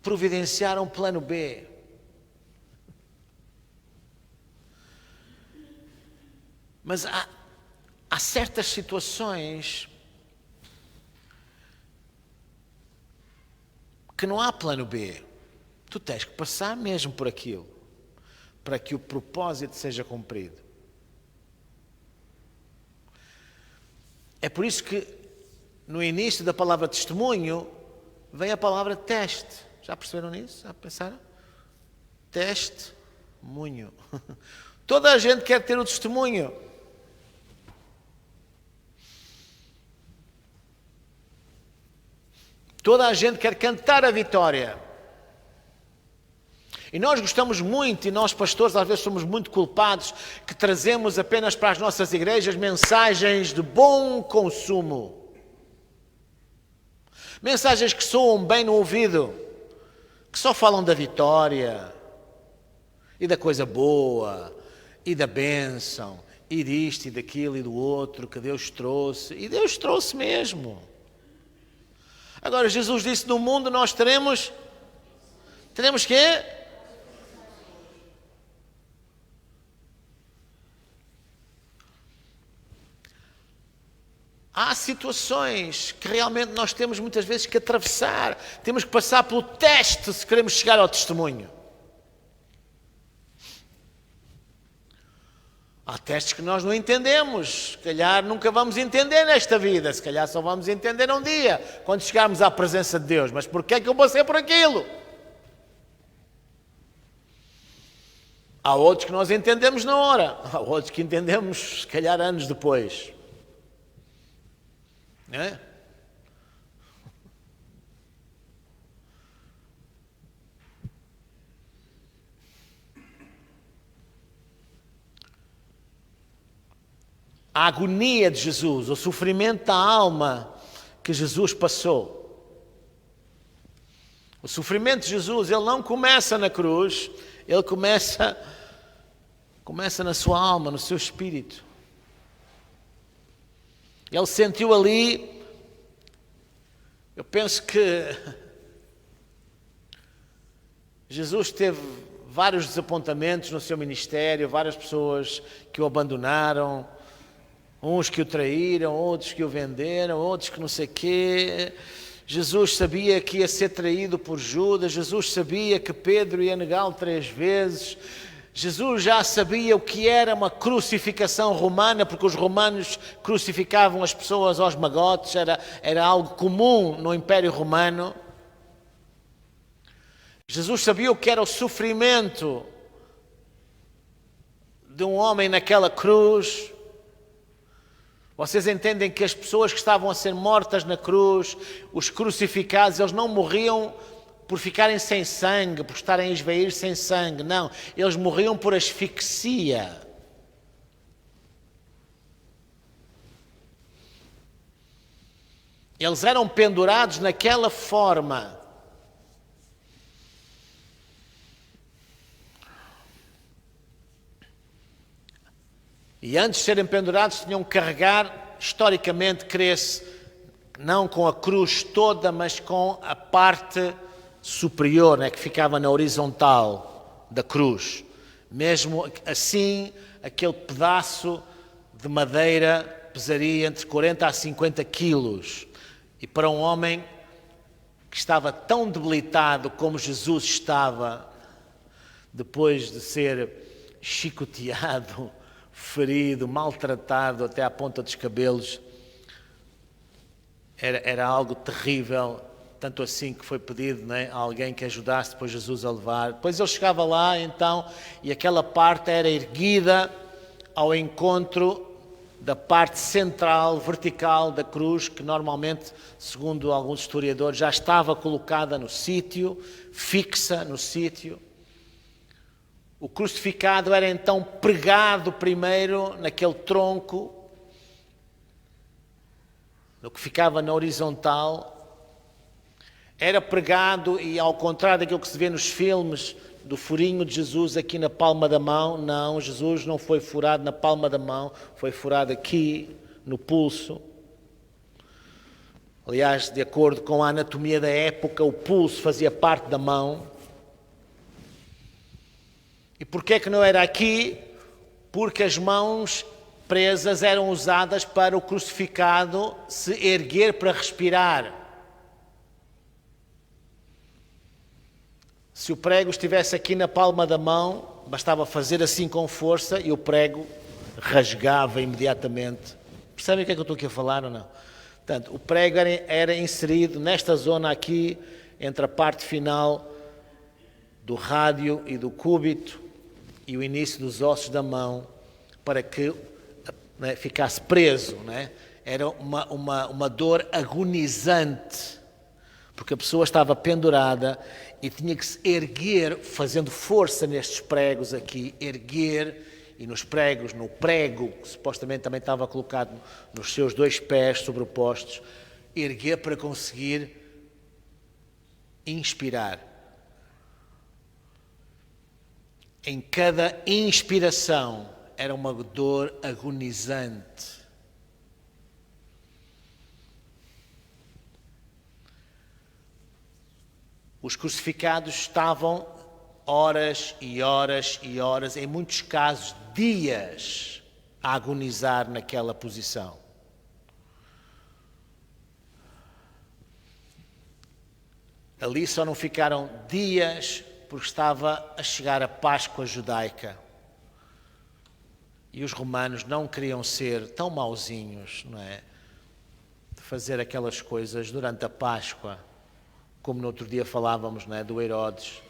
providenciar um plano B. Mas há certas situações que não há plano B. Tu tens que passar mesmo por aquilo. para que o propósito seja cumprido. É por isso que no início da palavra testemunho vem a palavra teste. Já perceberam nisso? Já pensaram? Testemunho. Toda a gente quer ter o testemunho. Toda a gente quer cantar a vitória. E nós gostamos muito, e nós pastores às vezes somos muito culpados, que trazemos apenas para as nossas igrejas mensagens de bom consumo. Mensagens que soam bem no ouvido, que só falam da vitória, e da coisa boa, e da bênção, e disto, e daquilo, e do outro, que Deus trouxe. E Deus trouxe mesmo. Agora, Jesus disse, no mundo nós teremos quê? Há situações que realmente nós temos muitas vezes que atravessar. Temos que passar pelo teste se queremos chegar ao testemunho. Há testes que nós não entendemos. Se calhar nunca vamos entender nesta vida. Se calhar só vamos entender um dia, quando chegarmos à presença de Deus. Mas porquê é que eu passei por aquilo? Há outros que nós entendemos na hora. Há outros que entendemos, se calhar, anos depois. Não é? A agonia de Jesus, o sofrimento da alma que Jesus passou. O sofrimento de Jesus, ele não começa na cruz, ele começa na sua alma, no seu espírito. Ele sentiu ali, eu penso que Jesus teve vários desapontamentos no seu ministério, várias pessoas que o abandonaram, uns que o traíram, outros que o venderam, outros que não sei quê. Jesus sabia que ia ser traído por Judas, Jesus sabia que Pedro ia negá-lo 3 vezes. Jesus já sabia o que era uma crucificação romana, porque os romanos crucificavam as pessoas aos magotes, era algo comum no Império Romano. Jesus sabia o que era o sofrimento de um homem naquela cruz. Vocês entendem que as pessoas que estavam a ser mortas na cruz, os crucificados, eles não morriam por ficarem sem sangue, por estarem a esvair sem sangue, não. Eles morriam por asfixia. Eles eram pendurados naquela forma. E antes de serem pendurados, tinham que carregar, historicamente, crê-se, não com a cruz toda, mas com a parte superior, né, que ficava na horizontal da cruz. Mesmo assim, aquele pedaço de madeira pesaria entre 40 a 50 quilos. E para um homem que estava tão debilitado como Jesus estava, depois de ser chicoteado, ferido, maltratado até à ponta dos cabelos, era algo terrível, tanto assim que foi pedido, né, a alguém que ajudasse depois Jesus a levar. Depois ele chegava lá, então, e aquela parte era erguida ao encontro da parte central, vertical da cruz, que normalmente, segundo alguns historiadores, já estava colocada no sítio, fixa no sítio. O crucificado era então pregado primeiro naquele tronco, no que ficava na horizontal. Era pregado, e ao contrário daquilo que se vê nos filmes, do furinho de Jesus aqui na palma da mão, não, Jesus não foi furado na palma da mão, foi furado aqui, no pulso. Aliás, de acordo com a anatomia da época, o pulso fazia parte da mão. E porquê que não era aqui? Porque as mãos presas eram usadas para o crucificado se erguer para respirar. Se o prego estivesse aqui na palma da mão, bastava fazer assim com força e o prego rasgava imediatamente. Percebem o que é que eu estou aqui a falar ou não? Portanto, o prego era inserido nesta zona aqui, entre a parte final do rádio e do cúbito e o início dos ossos da mão, para que, né, ficasse preso. Né? Era uma dor agonizante, porque a pessoa estava pendurada e tinha que se erguer, fazendo força nestes pregos aqui, erguer, e nos pregos, no prego, que supostamente também estava colocado nos seus 2 pés sobrepostos, erguer para conseguir inspirar. Em cada inspiração era uma dor agonizante. Os crucificados estavam horas e horas e horas, em muitos casos dias, a agonizar naquela posição. Ali só não ficaram dias porque estava a chegar a Páscoa judaica. E os romanos não queriam ser tão mauzinhos, não é? De fazer aquelas coisas durante a Páscoa, como no outro dia falávamos, não é? Do Herodes,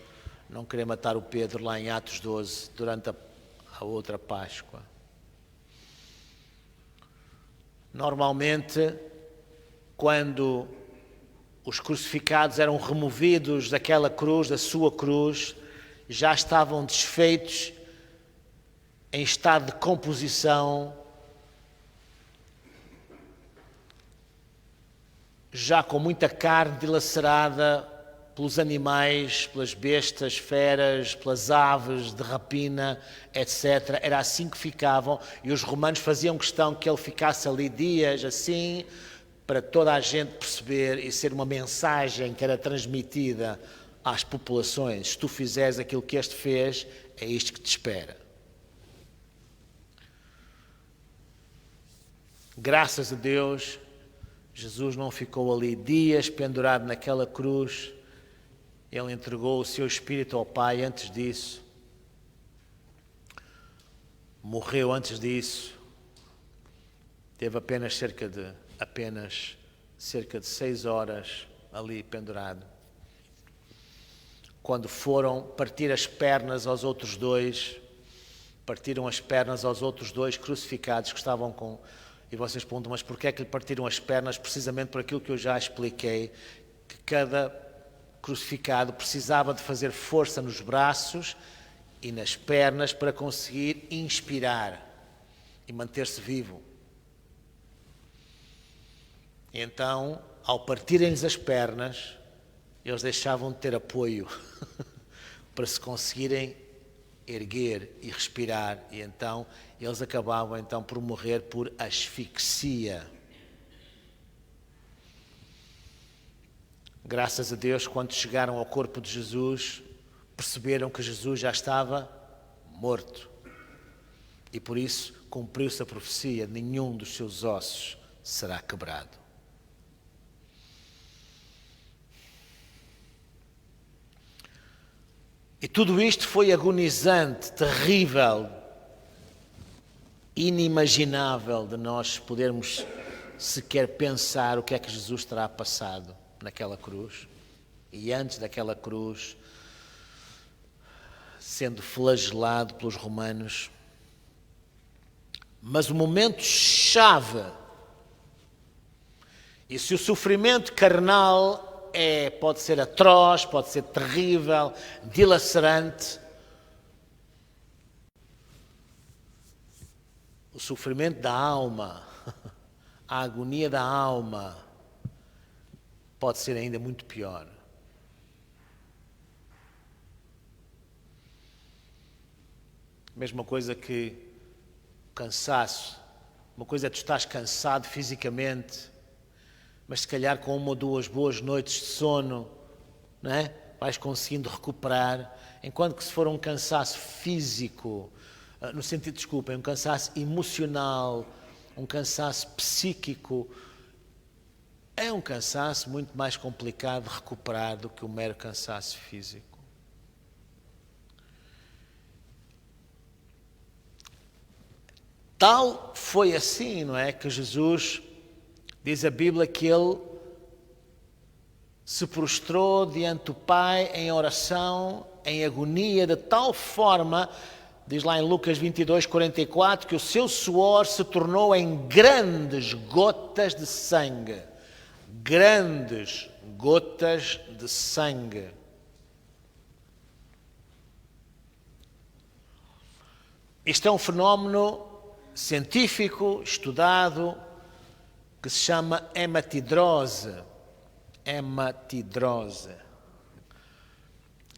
não querer matar o Pedro lá em Atos 12, durante a outra Páscoa. Normalmente, quando os crucificados eram removidos daquela cruz, da sua cruz, já estavam desfeitos, em estado de composição, já com muita carne dilacerada pelos animais, pelas bestas, feras, pelas aves de rapina, etc. Era assim que ficavam, e os romanos faziam questão que ele ficasse ali dias assim, para toda a gente perceber e ser uma mensagem que era transmitida às populações. Se tu fizeres aquilo que este fez, é isto que te espera. Graças a Deus, Jesus não ficou ali dias pendurado naquela cruz. Ele entregou o seu espírito ao Pai antes disso. Morreu antes disso. Teve apenas cerca de 6 horas ali pendurado. Quando foram partir as pernas aos outros dois, partiram as pernas aos outros 2 crucificados que estavam com... E vocês perguntam, mas porquê é que lhe partiram as pernas? Precisamente por aquilo que eu já expliquei, que cada crucificado precisava de fazer força nos braços e nas pernas para conseguir inspirar e manter-se vivo. Então, ao partirem-lhes as pernas, eles deixavam de ter apoio para se conseguirem erguer e respirar, e então eles acabavam então por morrer por asfixia. Graças a Deus, quando chegaram ao corpo de Jesus, perceberam que Jesus já estava morto, e por isso cumpriu-se a profecia: nenhum dos seus ossos será quebrado. E tudo isto foi agonizante, terrível, inimaginável de nós podermos sequer pensar o que é que Jesus terá passado naquela cruz. E antes daquela cruz, sendo flagelado pelos romanos. Mas o momento-chave, e se o sofrimento carnal pode ser atroz, pode ser terrível, dilacerante, o sofrimento da alma, a agonia da alma, pode ser ainda muito pior. Mesma coisa que o cansaço. Uma coisa é tu estás cansado fisicamente, mas se calhar com 1 ou 2 boas noites de sono, não é? Vais conseguindo recuperar, enquanto que se for um cansaço físico, no sentido, desculpem, um cansaço emocional, um cansaço psíquico, é um cansaço muito mais complicado de recuperar do que o mero cansaço físico. Tal foi assim, não é? Que Jesus, diz a Bíblia, que ele se prostrou diante do Pai em oração, em agonia, de tal forma, diz lá em Lucas 22, 44, que o seu suor se tornou em grandes gotas de sangue. Grandes gotas de sangue. Isto é um fenómeno científico, estudado, que se chama hematidrose. Hematidrose.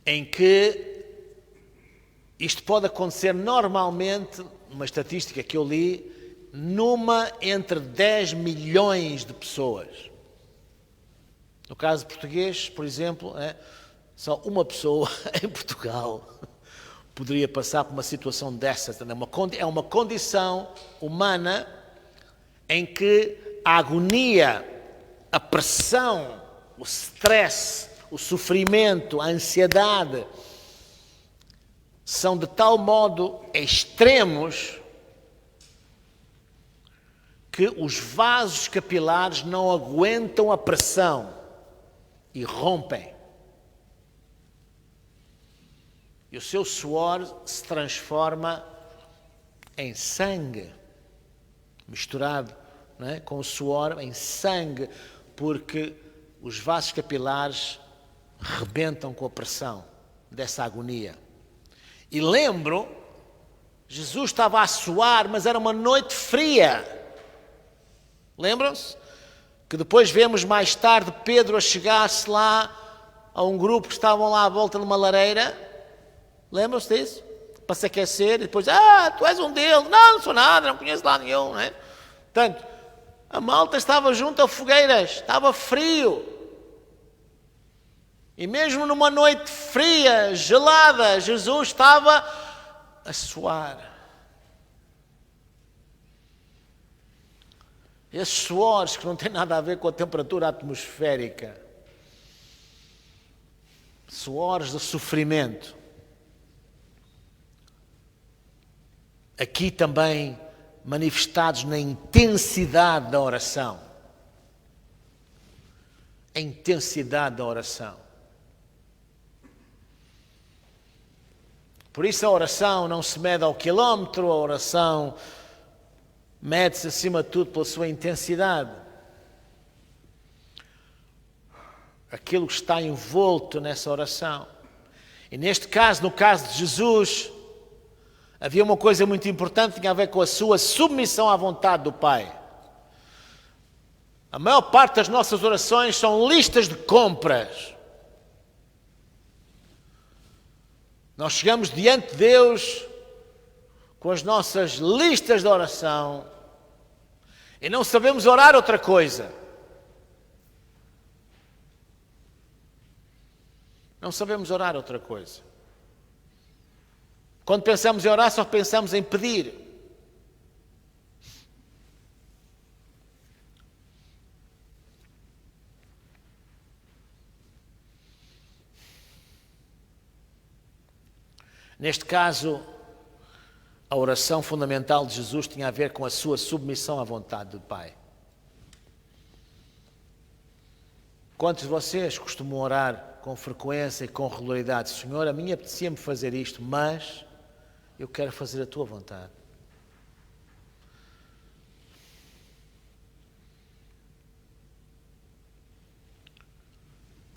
Em que isto pode acontecer normalmente, uma estatística que eu li, numa entre 10 milhões de pessoas. No caso português, por exemplo, só uma pessoa em Portugal poderia passar por uma situação dessas. É uma condição humana em que a agonia, a pressão, o stress, o sofrimento, a ansiedade são de tal modo extremos que os vasos capilares não aguentam a pressão e rompem. E o seu suor se transforma em sangue, misturado, não é, com o suor em sangue, porque os vasos capilares rebentam com a pressão dessa agonia. E lembro, Jesus estava a suar, mas era uma noite fria. Lembram-se? Que depois vemos mais tarde Pedro a chegar-se lá a um grupo que estavam lá à volta de uma lareira. Lembram-se disso? Para se aquecer, e depois, tu és um deles. Não sou nada, não conheço lá nenhum, não é? Portanto, a malta estava junto a fogueiras, estava frio. E mesmo numa noite fria, gelada, Jesus estava a suar. Esses suores que não têm nada a ver com a temperatura atmosférica. Suores de sofrimento. Aqui também manifestados na intensidade da oração. A intensidade da oração. Por isso a oração não se mede ao quilómetro, a oração mede-se acima de tudo pela sua intensidade. Aquilo que está envolto nessa oração. E neste caso, no caso de Jesus, havia uma coisa muito importante que tinha a ver com a sua submissão à vontade do Pai. A maior parte das nossas orações são listas de compras. Nós chegamos diante de Deus com as nossas listas de oração e não sabemos orar outra coisa. Não sabemos orar outra coisa. Quando pensamos em orar, só pensamos em pedir. Neste caso, a oração fundamental de Jesus tinha a ver com a sua submissão à vontade do Pai. Quantos de vocês costumam orar com frequência e com regularidade? Senhor, a mim apetecia-me fazer isto, mas eu quero fazer a tua vontade.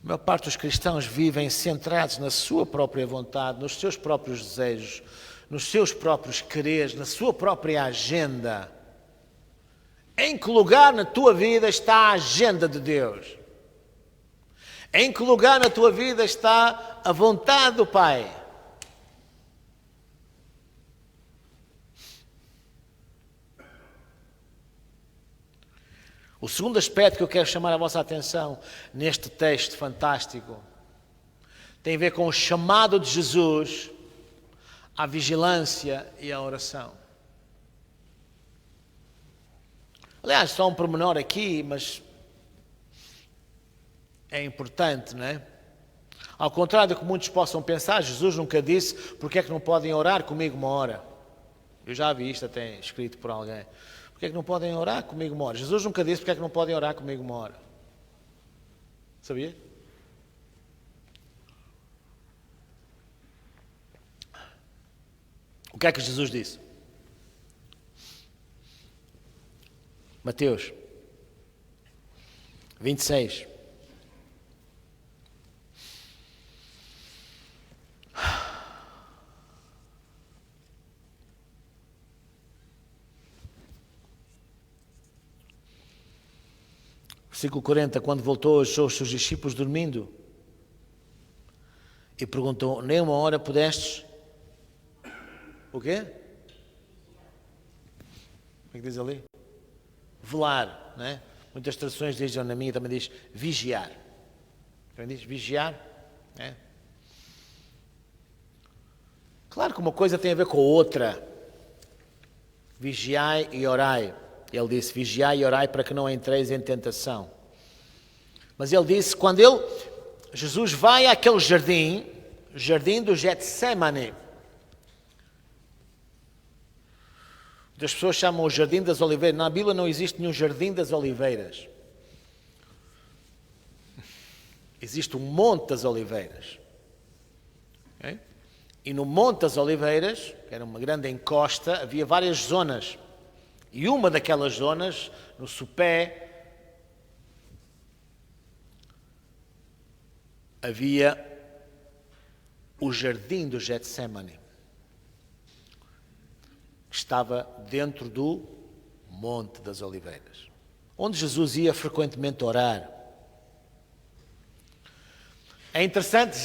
A maior parte dos cristãos vivem centrados na sua própria vontade, nos seus próprios desejos, nos seus próprios quereres, na sua própria agenda. Em que lugar na tua vida está a agenda de Deus? Em que lugar na tua vida está a vontade do Pai? O segundo aspecto que eu quero chamar a vossa atenção neste texto fantástico tem a ver com o chamado de Jesus à vigilância e à oração. Aliás, só um pormenor aqui, mas é importante, não é? Ao contrário do que muitos possam pensar, Jesus nunca disse porque é que não podem orar comigo uma hora. Eu já vi isto até escrito por alguém. Porque é que não podem orar comigo uma hora? Jesus nunca disse porque é que não podem orar comigo uma hora. Sabia? O que é que Jesus disse? Mateus 26. Versículo 40, quando voltou, achou os seus discípulos dormindo e perguntou, nem uma hora pudestes? O quê? Como é que diz ali? Velar, não é? Muitas traduções dizem, na minha também diz vigiar. Também diz vigiar, é? Claro que uma coisa tem a ver com a outra. Vigiai e orai. Ele disse, vigiai e orai para que não entreis em tentação. Mas ele disse, Jesus vai àquele jardim do Getsemane. As pessoas chamam o Jardim das Oliveiras. Na Bíblia não existe nenhum Jardim das Oliveiras. Existe um Monte das Oliveiras. Okay? E no Monte das Oliveiras, que era uma grande encosta, havia várias zonas. E uma daquelas zonas, no sopé, havia o Jardim do Getsemane, que estava dentro do Monte das Oliveiras, onde Jesus ia frequentemente orar. É interessante,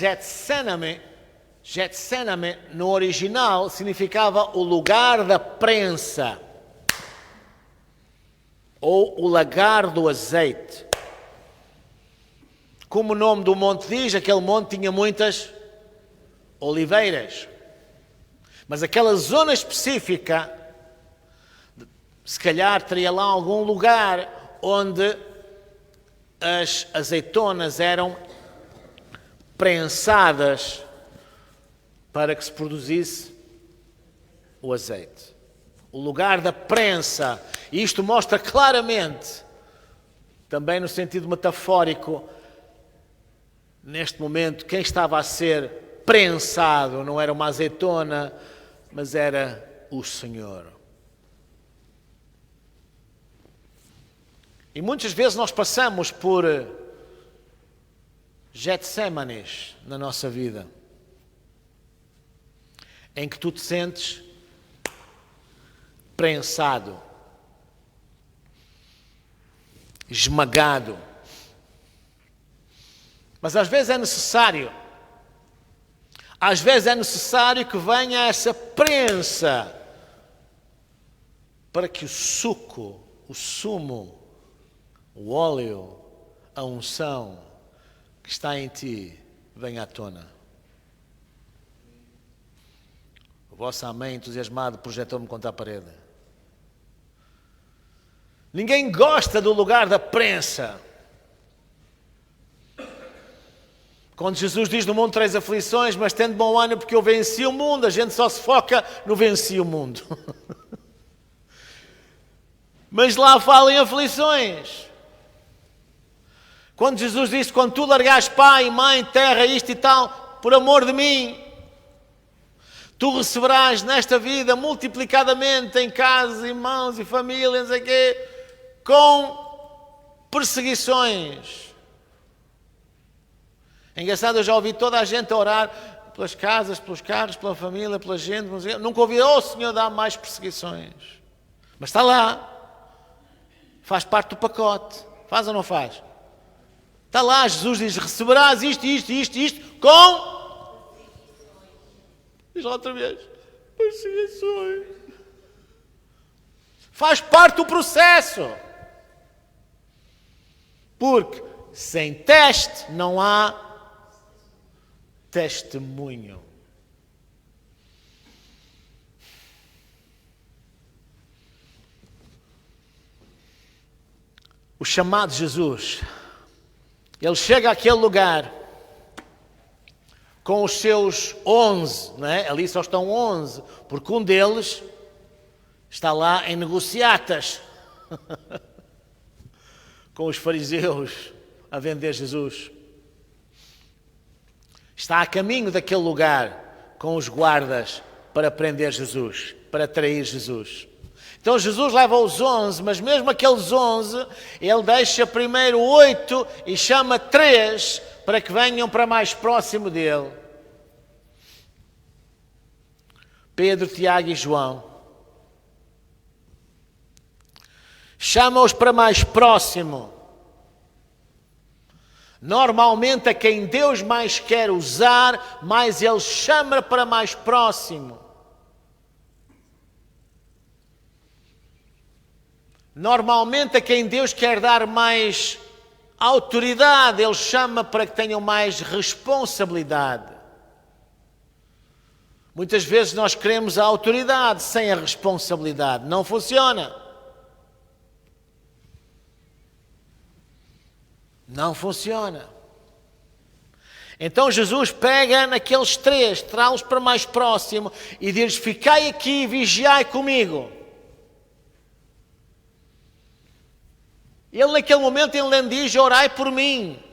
Getsemane no original significava o lugar da prensa, ou o lagar do azeite. Como o nome do monte diz, aquele monte tinha muitas oliveiras. Mas aquela zona específica, se calhar teria lá algum lugar onde as azeitonas eram prensadas para que se produzisse o azeite. O lugar da prensa. E isto mostra claramente, também no sentido metafórico, neste momento, quem estava a ser prensado não era uma azeitona, mas era o Senhor. E muitas vezes nós passamos por Getsemanes na nossa vida, em que tu te sentes prensado, esmagado. Mas às vezes é necessário que venha essa prensa para que o suco, o sumo, o óleo, a unção que está em ti venha à tona. O vosso amém entusiasmado projetou-me contra a parede. Ninguém gosta do lugar da prensa. Quando Jesus diz no mundo 3 aflições, mas tendo bom ânimo porque eu venci o mundo, a gente só se foca no venci o mundo. Mas lá fala em aflições. Quando Jesus disse, quando tu largares pai, mãe, terra, isto e tal, por amor de mim, tu receberás nesta vida multiplicadamente em casas, irmãos e famílias, aqui, com perseguições. É engraçado, eu já ouvi toda a gente a orar pelas casas, pelos carros, pela família, pela gente. Nunca ouvi, oh Senhor, dá mais perseguições. Mas está lá. Faz parte do pacote. Faz ou não faz? Está lá, Jesus diz, receberás isto, com... Diz lá outra vez. Perseguições. Faz parte do processo. Porque sem teste não há testemunho. O chamado Jesus, ele chega àquele lugar com os seus 11, não é? Ali só estão 11, porque um deles Está lá em negociatas com os fariseus a vender Jesus. Está a caminho daquele lugar com os guardas para prender Jesus, para trair Jesus. Então Jesus leva os 11, mas mesmo aqueles 11, ele deixa primeiro 8 e chama 3 para que venham para mais próximo dele. Pedro, Tiago e João. Chama-os para mais próximo. Normalmente a quem Deus mais quer usar, mais Ele chama para mais próximo. Normalmente a quem Deus quer dar mais autoridade, Ele chama para que tenham mais responsabilidade. Muitas vezes nós queremos a autoridade sem a responsabilidade. Não funciona. Não funciona. Então Jesus pega naqueles 3, traz-los para mais próximo e diz: ficai aqui e vigiai comigo. Ele naquele momento ele nem diz: orai por mim.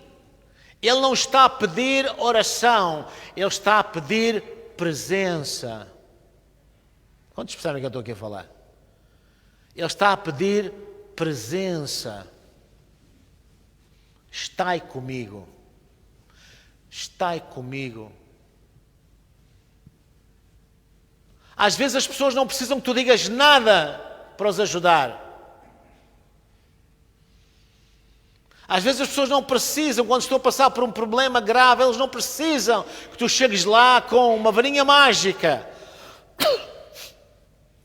Ele não está a pedir oração, ele está a pedir presença. Quantos percebem o que eu estou aqui a falar? Ele está a pedir presença. Estai comigo. Estai comigo. Às vezes as pessoas não precisam que tu digas nada para os ajudar. Às vezes as pessoas não precisam, quando estão a passar por um problema grave, eles não precisam que tu chegues lá com uma varinha mágica.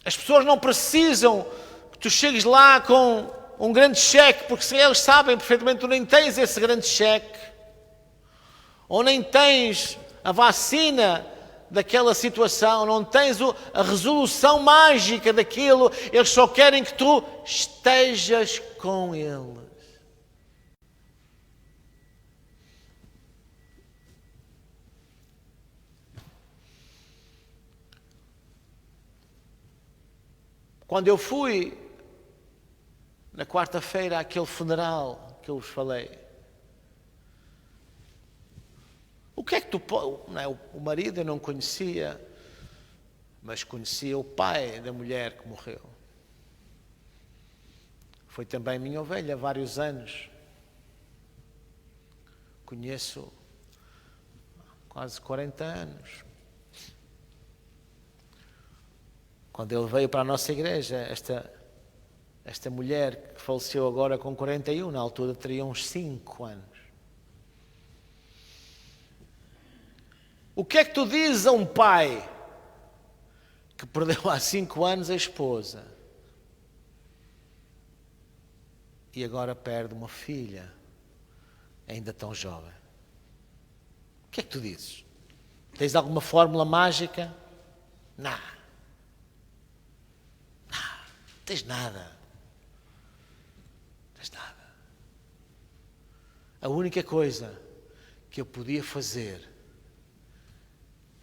As pessoas não precisam que tu chegues lá com um grande cheque, porque se eles sabem perfeitamente que tu nem tens esse grande cheque, ou nem tens a vacina daquela situação, não tens a resolução mágica daquilo, eles só querem que tu estejas com eles. Quando eu fui na quarta-feira àquele funeral que eu vos falei, o que é que tu pode... O marido eu não conhecia, mas conhecia o pai da mulher que morreu. Foi também minha ovelha há vários anos. Conheço quase 40 anos. Quando ele veio para a nossa igreja, esta mulher que faleceu agora com 41, na altura teria uns 5 anos. O que é que tu dizes a um pai que perdeu há 5 anos a esposa e agora perde uma filha ainda tão jovem? O que é que tu dizes? Tens alguma fórmula mágica? Não. Tens nada. Tens nada. A única coisa que eu podia fazer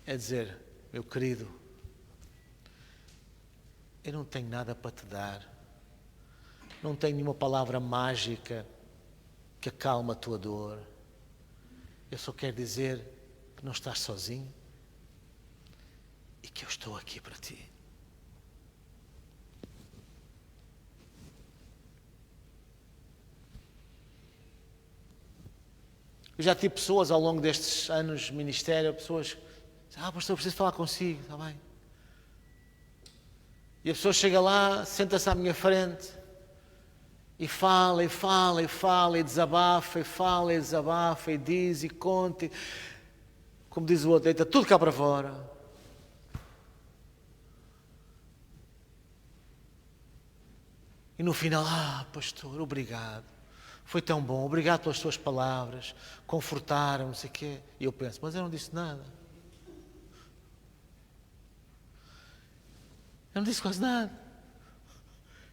é dizer: meu querido, eu não tenho nada para te dar. Não tenho nenhuma palavra mágica que acalme a tua dor. Eu só quero dizer que não estás sozinho e que eu estou aqui para ti. Eu já tive pessoas ao longo destes anos de ministério, pessoas dizem: pastor, eu preciso falar consigo, está bem? E a pessoa chega lá, senta-se à minha frente e fala, e fala, e fala, e desabafa, e fala, e desabafa, e diz, e conta, e, como diz o outro, deita tudo cá para fora. E no final: pastor, obrigado. Foi tão bom, obrigado pelas tuas palavras, confortaram-me, não sei o quê. E eu penso: mas eu não disse nada. Eu não disse quase nada.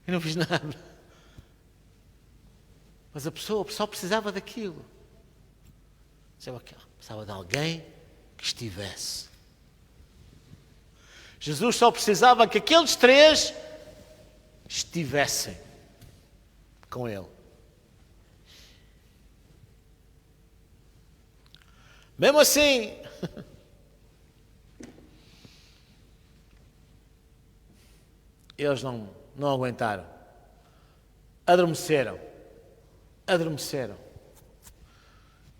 Eu não fiz nada. Mas a pessoa só precisava daquilo. Precisava de alguém que estivesse. Jesus só precisava que aqueles 3 estivessem com Ele. Mesmo assim, eles não aguentaram. Adormeceram.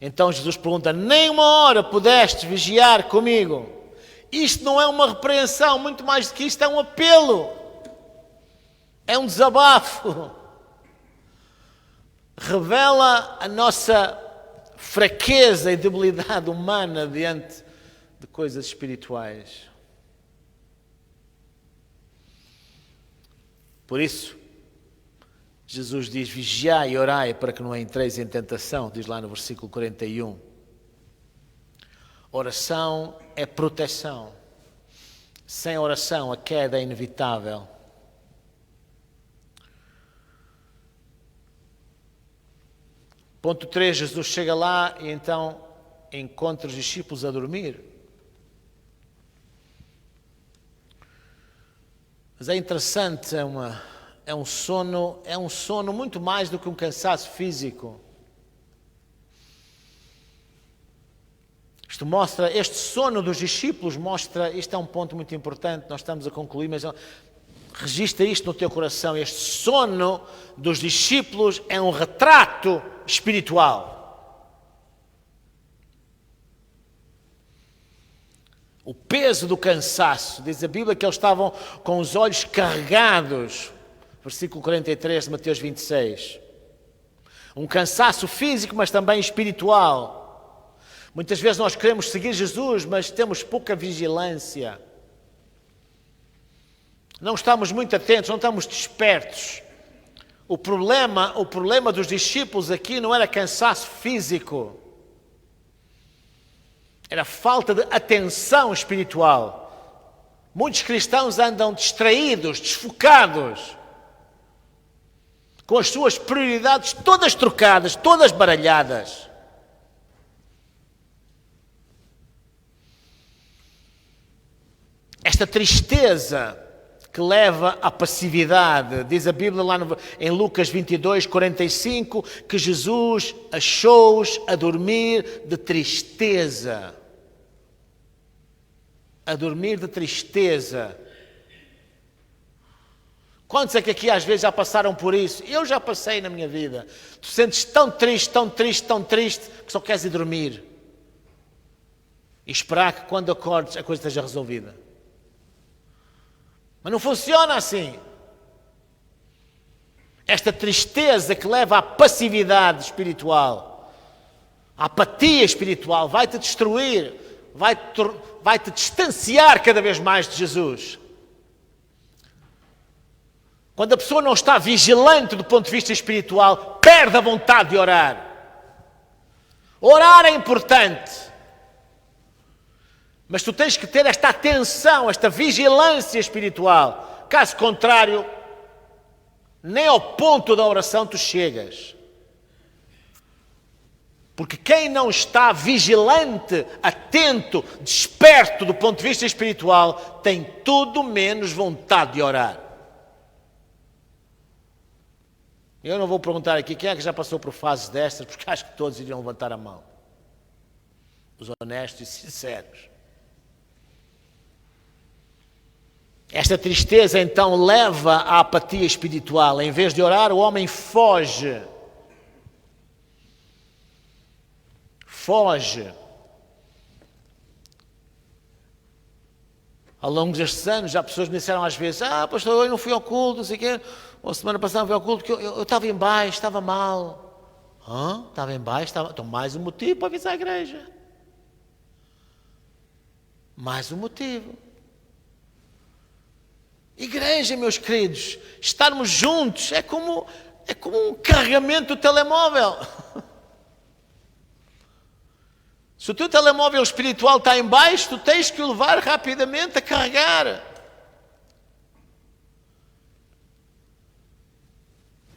Então Jesus pergunta: nem uma hora pudeste vigiar comigo? Isto não é uma repreensão, muito mais do que isto, é um apelo. É um desabafo. Revela a nossa fraqueza e debilidade humana diante de coisas espirituais. Por isso, Jesus diz: vigiai e orai para que não entreis em tentação, diz lá no versículo 41. Oração é proteção. Sem oração a queda é inevitável. Ponto 3, Jesus chega lá e então encontra os discípulos a dormir. Mas é interessante, é um sono muito mais do que um cansaço físico. Este sono dos discípulos mostra, isto é um ponto muito importante, nós estamos a concluir, mas registra isto no teu coração. Este sono dos discípulos é um retrato espiritual. O peso do cansaço, diz a Bíblia que eles estavam com os olhos carregados, versículo 43 de Mateus 26. Um cansaço físico, mas também espiritual. Muitas vezes nós queremos seguir Jesus, mas temos pouca vigilância. Não estamos muito atentos, não estamos despertos. O problema dos discípulos aqui não era cansaço físico. Era falta de atenção espiritual. Muitos cristãos andam distraídos, desfocados, com as suas prioridades todas trocadas, todas baralhadas. Esta tristeza que leva à passividade, diz a Bíblia lá em Lucas 22, 45, que Jesus achou-os a dormir de tristeza. A dormir de tristeza. Quantos é que aqui às vezes já passaram por isso? Eu já passei na minha vida. Tu sentes tão triste, que só queres ir dormir. E esperar que quando acordes a coisa esteja resolvida. Mas não funciona assim. Esta tristeza que leva à passividade espiritual, à apatia espiritual, vai-te destruir, vai-te distanciar cada vez mais de Jesus. Quando a pessoa não está vigilante do ponto de vista espiritual, perde a vontade de orar. Orar é importante. Mas tu tens que ter esta atenção, esta vigilância espiritual. Caso contrário, nem ao ponto da oração tu chegas. Porque quem não está vigilante, atento, desperto do ponto de vista espiritual, tem tudo menos vontade de orar. Eu não vou perguntar aqui quem é que já passou por fases destas, porque acho que todos iriam levantar a mão. Os honestos e sinceros. Esta tristeza então leva à apatia espiritual. Em vez de orar, o homem foge. Foge. Ao longo destes anos, já pessoas me disseram às vezes: pastor, eu não fui ao culto, não sei o quê. Ou semana passada não fui ao culto porque eu estava em baixo, estava mal. Estava em baixo, estava... Então mais um motivo para avisar a igreja. Mais um motivo. Igreja, meus queridos, estarmos juntos é como um carregamento do telemóvel. Se o teu telemóvel espiritual está em baixo, tu tens que o levar rapidamente a carregar.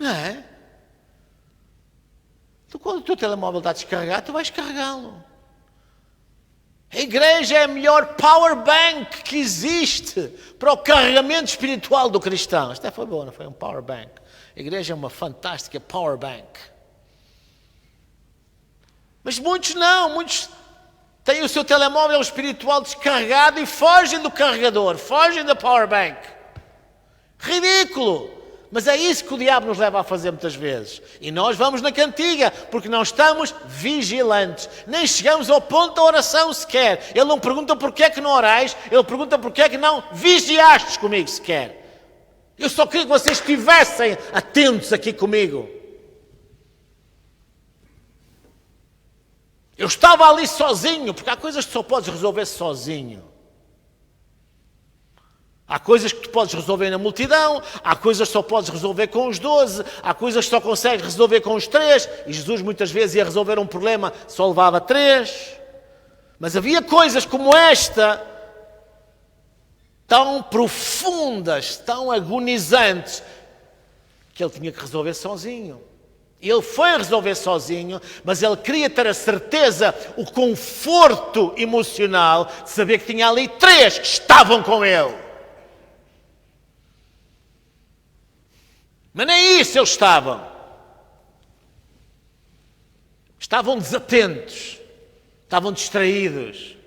Não é? Tu, quando o teu telemóvel está descarregado, tu vais carregá-lo. A igreja é a melhor power bank que existe para o carregamento espiritual do cristão. Isto foi bom, não foi um power bank. A igreja é uma fantástica power bank. Mas muitos não, muitos têm o seu telemóvel espiritual descarregado e fogem do carregador, fogem da power bank. Ridículo! Mas é isso que o diabo nos leva a fazer muitas vezes. E nós vamos na cantiga, porque não estamos vigilantes. Nem chegamos ao ponto da oração sequer. Ele não pergunta porquê é que não orais, ele pergunta porquê é que não vigiastes comigo sequer. Eu só queria que vocês estivessem atentos aqui comigo. Eu estava ali sozinho, porque há coisas que só podes resolver sozinho. Há coisas que tu podes resolver na multidão, há coisas que só podes resolver com os 12, há coisas que só consegues resolver com os 3, e Jesus muitas vezes ia resolver um problema, só levava 3. Mas havia coisas como esta, tão profundas, tão agonizantes, que ele tinha que resolver sozinho. Ele foi resolver sozinho, mas ele queria ter a certeza, o conforto emocional de saber que tinha ali 3 que estavam com ele. Mas nem isso eles estavam. Estavam desatentos. Estavam distraídos.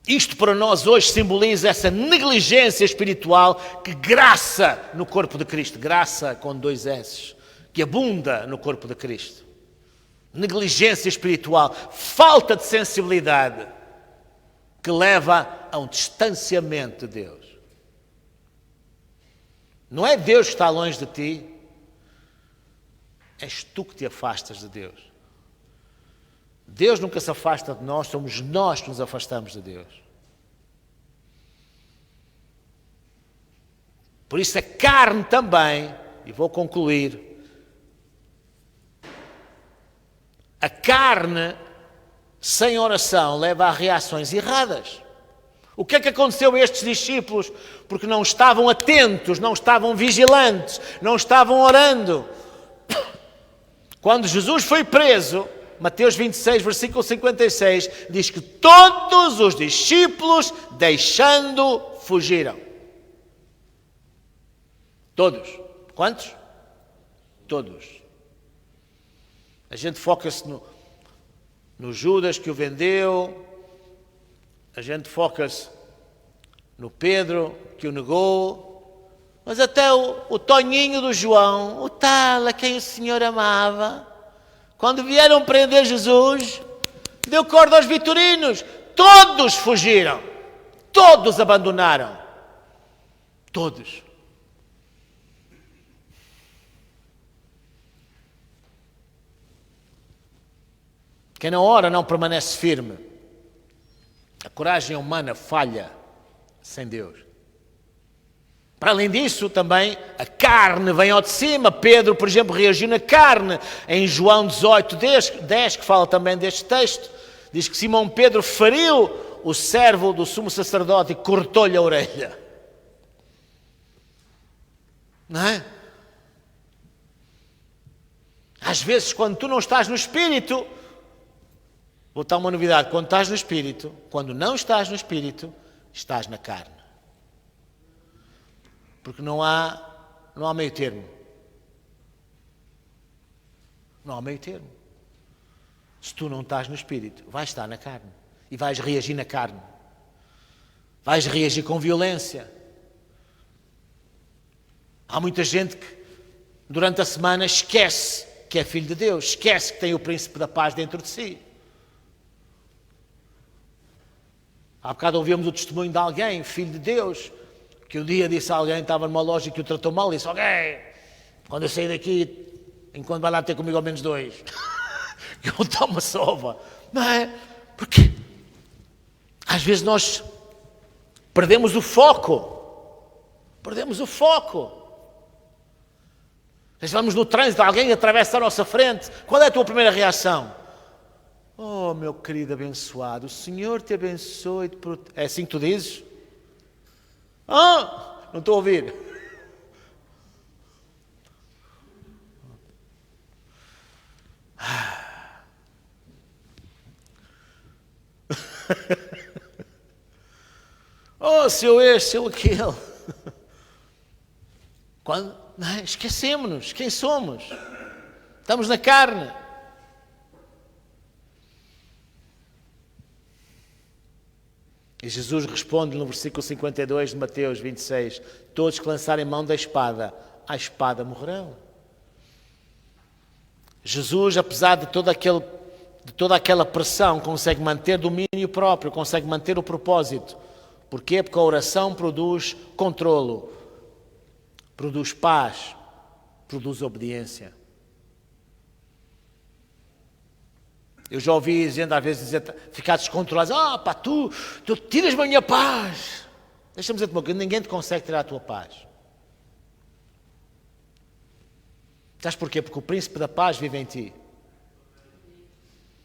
Isto para nós hoje simboliza essa negligência espiritual que graça no corpo de Cristo. Graça com 2 S. Que abunda no corpo de Cristo. Negligência espiritual. Falta de sensibilidade. Que leva a um distanciamento de Deus. Não é Deus que está longe de ti, és tu que te afastas de Deus. Deus nunca se afasta de nós, somos nós que nos afastamos de Deus. Por isso a carne também, e vou concluir, a carne sem oração leva a reações erradas. O que é que aconteceu a estes discípulos? Porque não estavam atentos, não estavam vigilantes, não estavam orando. Quando Jesus foi preso, Mateus 26, versículo 56, diz que todos os discípulos, deixando, fugiram. Todos. Quantos? Todos. A gente foca-se no Judas que o vendeu. A gente foca-se no Pedro, que o negou, mas até o Toninho do João, o tal a quem o Senhor amava, quando vieram prender Jesus, deu corda aos vitorinos, todos fugiram, todos abandonaram, todos. Quem não ora não permanece firme. A coragem humana falha sem Deus. Para além disso, também, a carne vem ao de cima. Pedro, por exemplo, reagiu na carne. Em João 18, 10, que fala também deste texto, diz que Simão Pedro feriu o servo do sumo sacerdote e cortou-lhe a orelha. Não é? Às vezes, quando tu não estás no Espírito, vou dar uma novidade, quando estás no Espírito, quando não estás no Espírito, estás na carne. Porque não há meio termo. Não há meio termo. Se tu não estás no Espírito, vais estar na carne. E vais reagir na carne. Vais reagir com violência. Há muita gente que durante a semana esquece que é filho de Deus, esquece que tem o príncipe da paz dentro de si. Há bocado ouvimos o testemunho de alguém, filho de Deus, que um dia disse a alguém, estava numa loja que o tratou mal, e disse, ok, quando eu sair daqui, enquanto vai lá ter comigo ao menos 2, que eu vou dar uma sova. Não é? Porque às vezes nós perdemos o foco. Perdemos o foco. Nós vamos no trânsito, alguém atravessa a nossa frente, qual é a tua primeira reação? Oh, meu querido abençoado, o Senhor te abençoe e te proteja. É assim que tu dizes? Não estou a ouvir. Oh, seu este, seu aquele. Quando, não é? Esquecemos-nos quem somos. Estamos na carne. E Jesus responde no versículo 52 de Mateus 26, todos que lançarem mão da espada, à espada morrerão. Jesus, apesar de toda aquela pressão, consegue manter domínio próprio, consegue manter o propósito. Porquê? Porque a oração produz controlo, produz paz, produz obediência. Eu já ouvi gente às vezes dizer, ficar descontrolado, pá, tu tiras-me a minha paz. Deixa-me dizer-te uma coisa, ninguém te consegue tirar a tua paz. Sabes porquê? Porque o príncipe da paz vive em ti.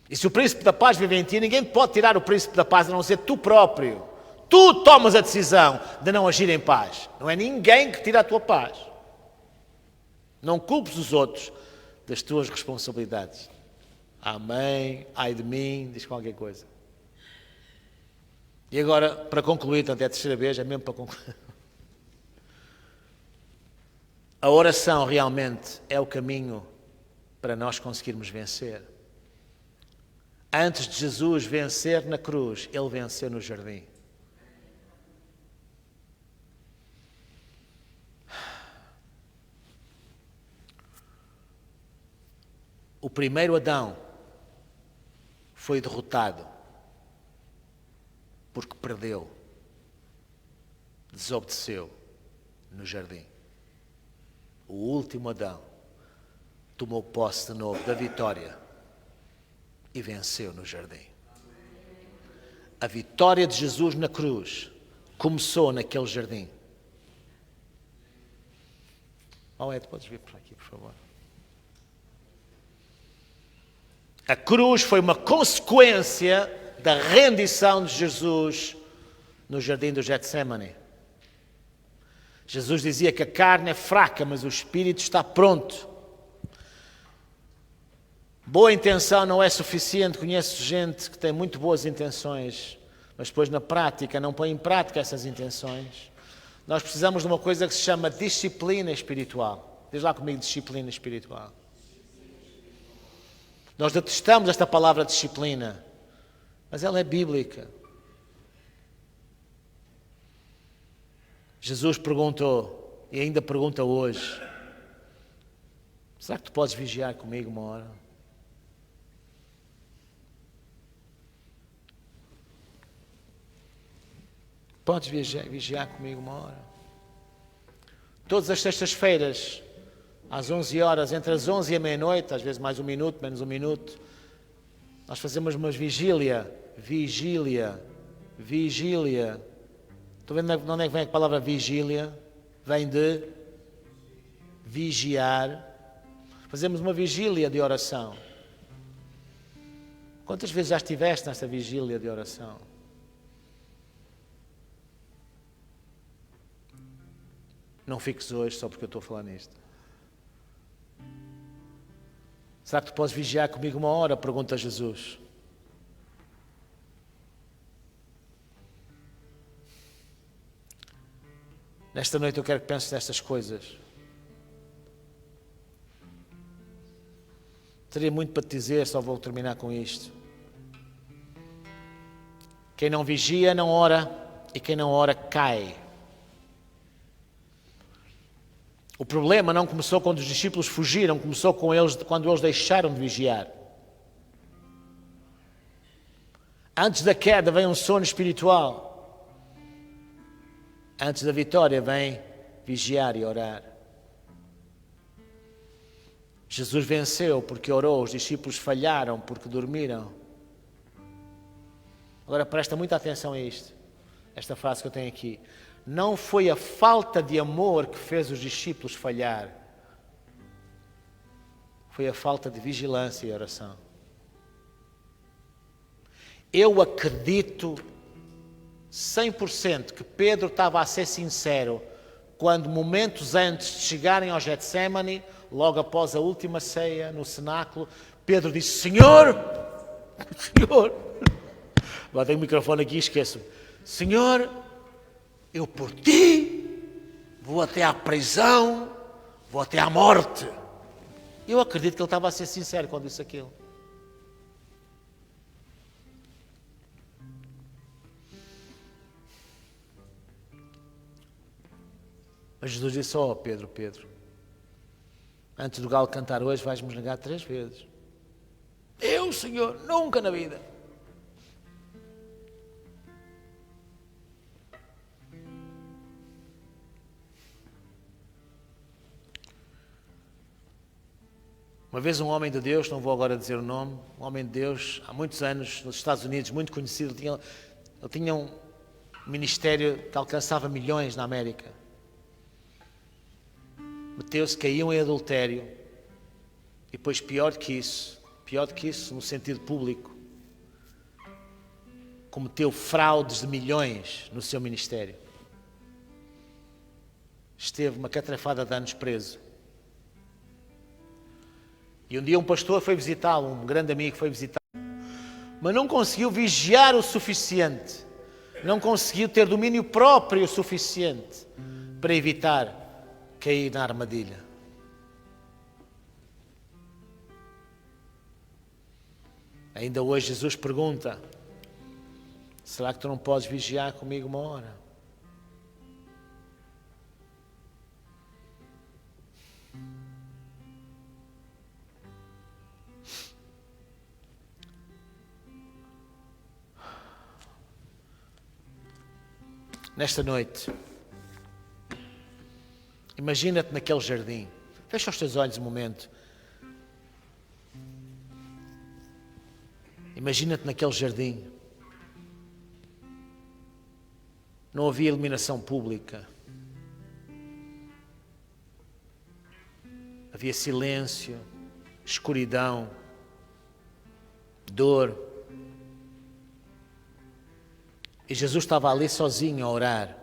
E se o príncipe da paz vive em ti, ninguém pode tirar o príncipe da paz a não ser tu próprio. Tu tomas a decisão de não agir em paz. Não é ninguém que tira a tua paz. Não culpes os outros das tuas responsabilidades. Amém, ai de mim, diz qualquer coisa. E agora, para concluir, tanto é a terceira vez, é mesmo para concluir. A oração realmente é o caminho para nós conseguirmos vencer. Antes de Jesus vencer na cruz, ele venceu no jardim. O primeiro Adão foi derrotado porque perdeu, desobedeceu no jardim. O último Adão tomou posse de novo da vitória e venceu no jardim. A vitória de Jesus na cruz começou naquele jardim. Ed, podes vir por aqui, por favor. A cruz foi uma consequência da rendição de Jesus no jardim do Getsemane. Jesus dizia que a carne é fraca, mas o espírito está pronto. Boa intenção não é suficiente. Conheço gente que tem muito boas intenções, mas depois na prática não põe em prática essas intenções. Nós precisamos de uma coisa que se chama disciplina espiritual. Diz lá comigo, disciplina espiritual. Nós detestamos esta palavra disciplina, mas ela é bíblica. Jesus perguntou, e ainda pergunta hoje, será que tu podes vigiar comigo uma hora? Podes vigiar comigo uma hora? Todas as sextas-feiras, às 11 horas, entre as 11 e a meia-noite, às vezes mais um minuto, menos um minuto, nós fazemos uma vigília. Estou vendo de onde é que vem a palavra vigília? Vem de vigiar. Fazemos uma vigília de oração. Quantas vezes já estiveste nessa vigília de oração? Não fiques hoje só porque eu estou a falar nisto. Será que tu podes vigiar comigo uma hora? Pergunta Jesus. Nesta noite eu quero que penses nestas coisas. Teria muito para te dizer, só vou terminar com isto. Quem não vigia não ora, e quem não ora cai. O problema não começou quando os discípulos fugiram, começou com eles quando eles deixaram de vigiar. Antes da queda vem um sono espiritual. Antes da vitória vem vigiar e orar. Jesus venceu porque orou, os discípulos falharam porque dormiram. Agora presta muita atenção a isto, esta frase que eu tenho aqui. Não foi a falta de amor que fez os discípulos falhar. Foi a falta de vigilância e oração. Eu acredito 100% que Pedro estava a ser sincero quando, momentos antes de chegarem ao Getsemane, logo após a última ceia no cenáculo, Pedro disse: Senhor, Agora tenho o microfone aqui e esqueço-me. Senhor, eu por ti vou até à prisão, vou até à morte. Eu acredito que ele estava a ser sincero quando disse aquilo. Mas Jesus disse, Pedro, antes do galo cantar hoje, vais-me negar 3 vezes. Eu, Senhor, nunca na vida. Uma vez um homem de Deus, não vou agora dizer o nome, um homem de Deus, há muitos anos, nos Estados Unidos, muito conhecido, ele tinha um ministério que alcançava milhões na América. Meteu-se, caiu em adultério, e depois pior do que isso no sentido público, cometeu fraudes de milhões no seu ministério. Esteve uma catrafada de anos preso. E um dia um pastor foi visitá-lo, um grande amigo foi visitá-lo, mas não conseguiu vigiar o suficiente, não conseguiu ter domínio próprio o suficiente para evitar cair na armadilha. Ainda hoje Jesus pergunta, será que tu não podes vigiar comigo 1 hora? Nesta noite, imagina-te naquele jardim. Fecha os teus olhos um momento. Imagina-te naquele jardim. Não havia iluminação pública. Havia silêncio, escuridão, dor. E Jesus estava ali sozinho a orar.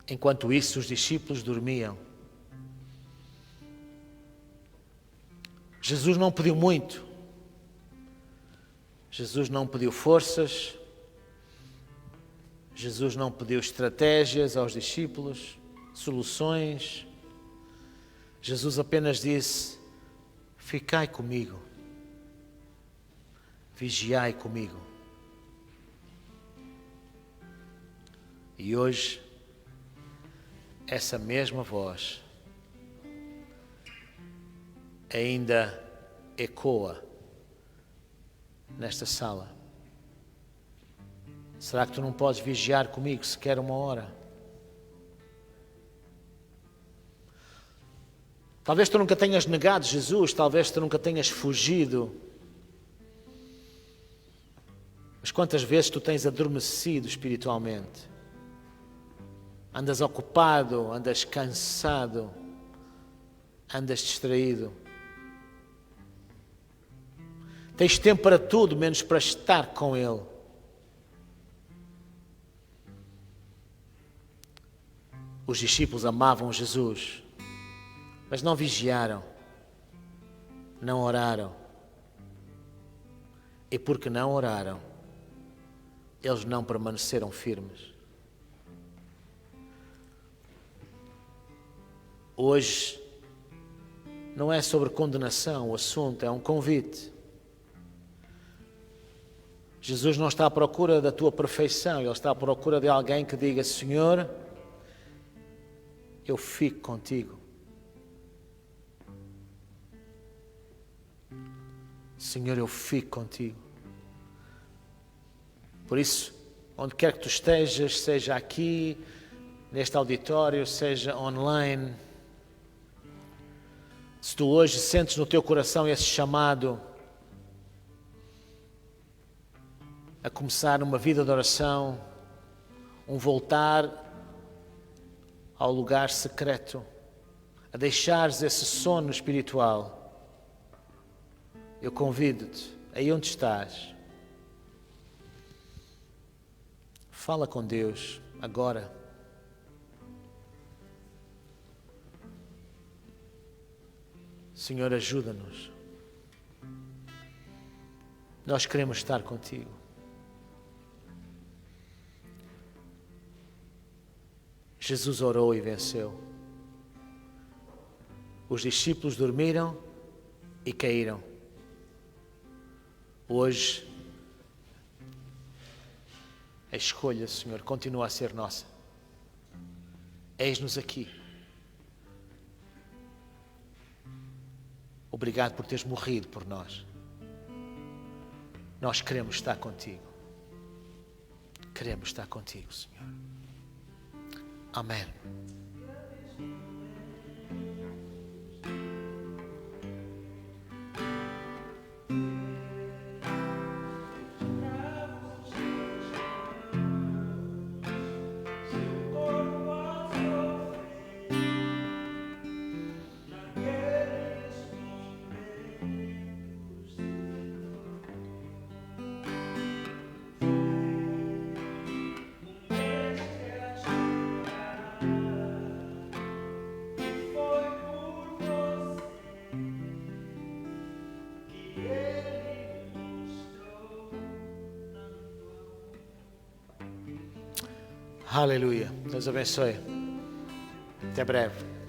Enquanto isso, os discípulos dormiam. Jesus não pediu muito. Jesus não pediu forças. Jesus não pediu estratégias aos discípulos, soluções. Jesus apenas disse, ficai comigo. Vigiai comigo. E hoje, essa mesma voz ainda ecoa nesta sala. Será que tu não podes vigiar comigo sequer 1 hora? Talvez tu nunca tenhas negado Jesus, talvez tu nunca tenhas fugido. Mas quantas vezes tu tens adormecido espiritualmente? Andas ocupado, andas cansado, andas distraído. Tens tempo para tudo, menos para estar com Ele. Os discípulos amavam Jesus, mas não vigiaram, não oraram. E porque não oraram, eles não permaneceram firmes. Hoje não é sobre condenação o assunto, é um convite. Jesus não está à procura da tua perfeição, Ele está à procura de alguém que diga, Senhor, eu fico contigo. Senhor, eu fico contigo. Por isso, onde quer que tu estejas, seja aqui, neste auditório, seja online, se tu hoje sentes no teu coração esse chamado a começar uma vida de oração, um voltar ao lugar secreto, a deixares esse sono espiritual, eu convido-te, aí onde estás, fala com Deus agora. Senhor, ajuda-nos. Nós queremos estar contigo. Jesus orou e venceu. Os discípulos dormiram e caíram. Hoje, a escolha, Senhor, continua a ser nossa. Eis-nos aqui. Obrigado por teres morrido por nós. Nós queremos estar contigo. Queremos estar contigo, Senhor. Amém. Aleluia. Deus abençoe. Até breve.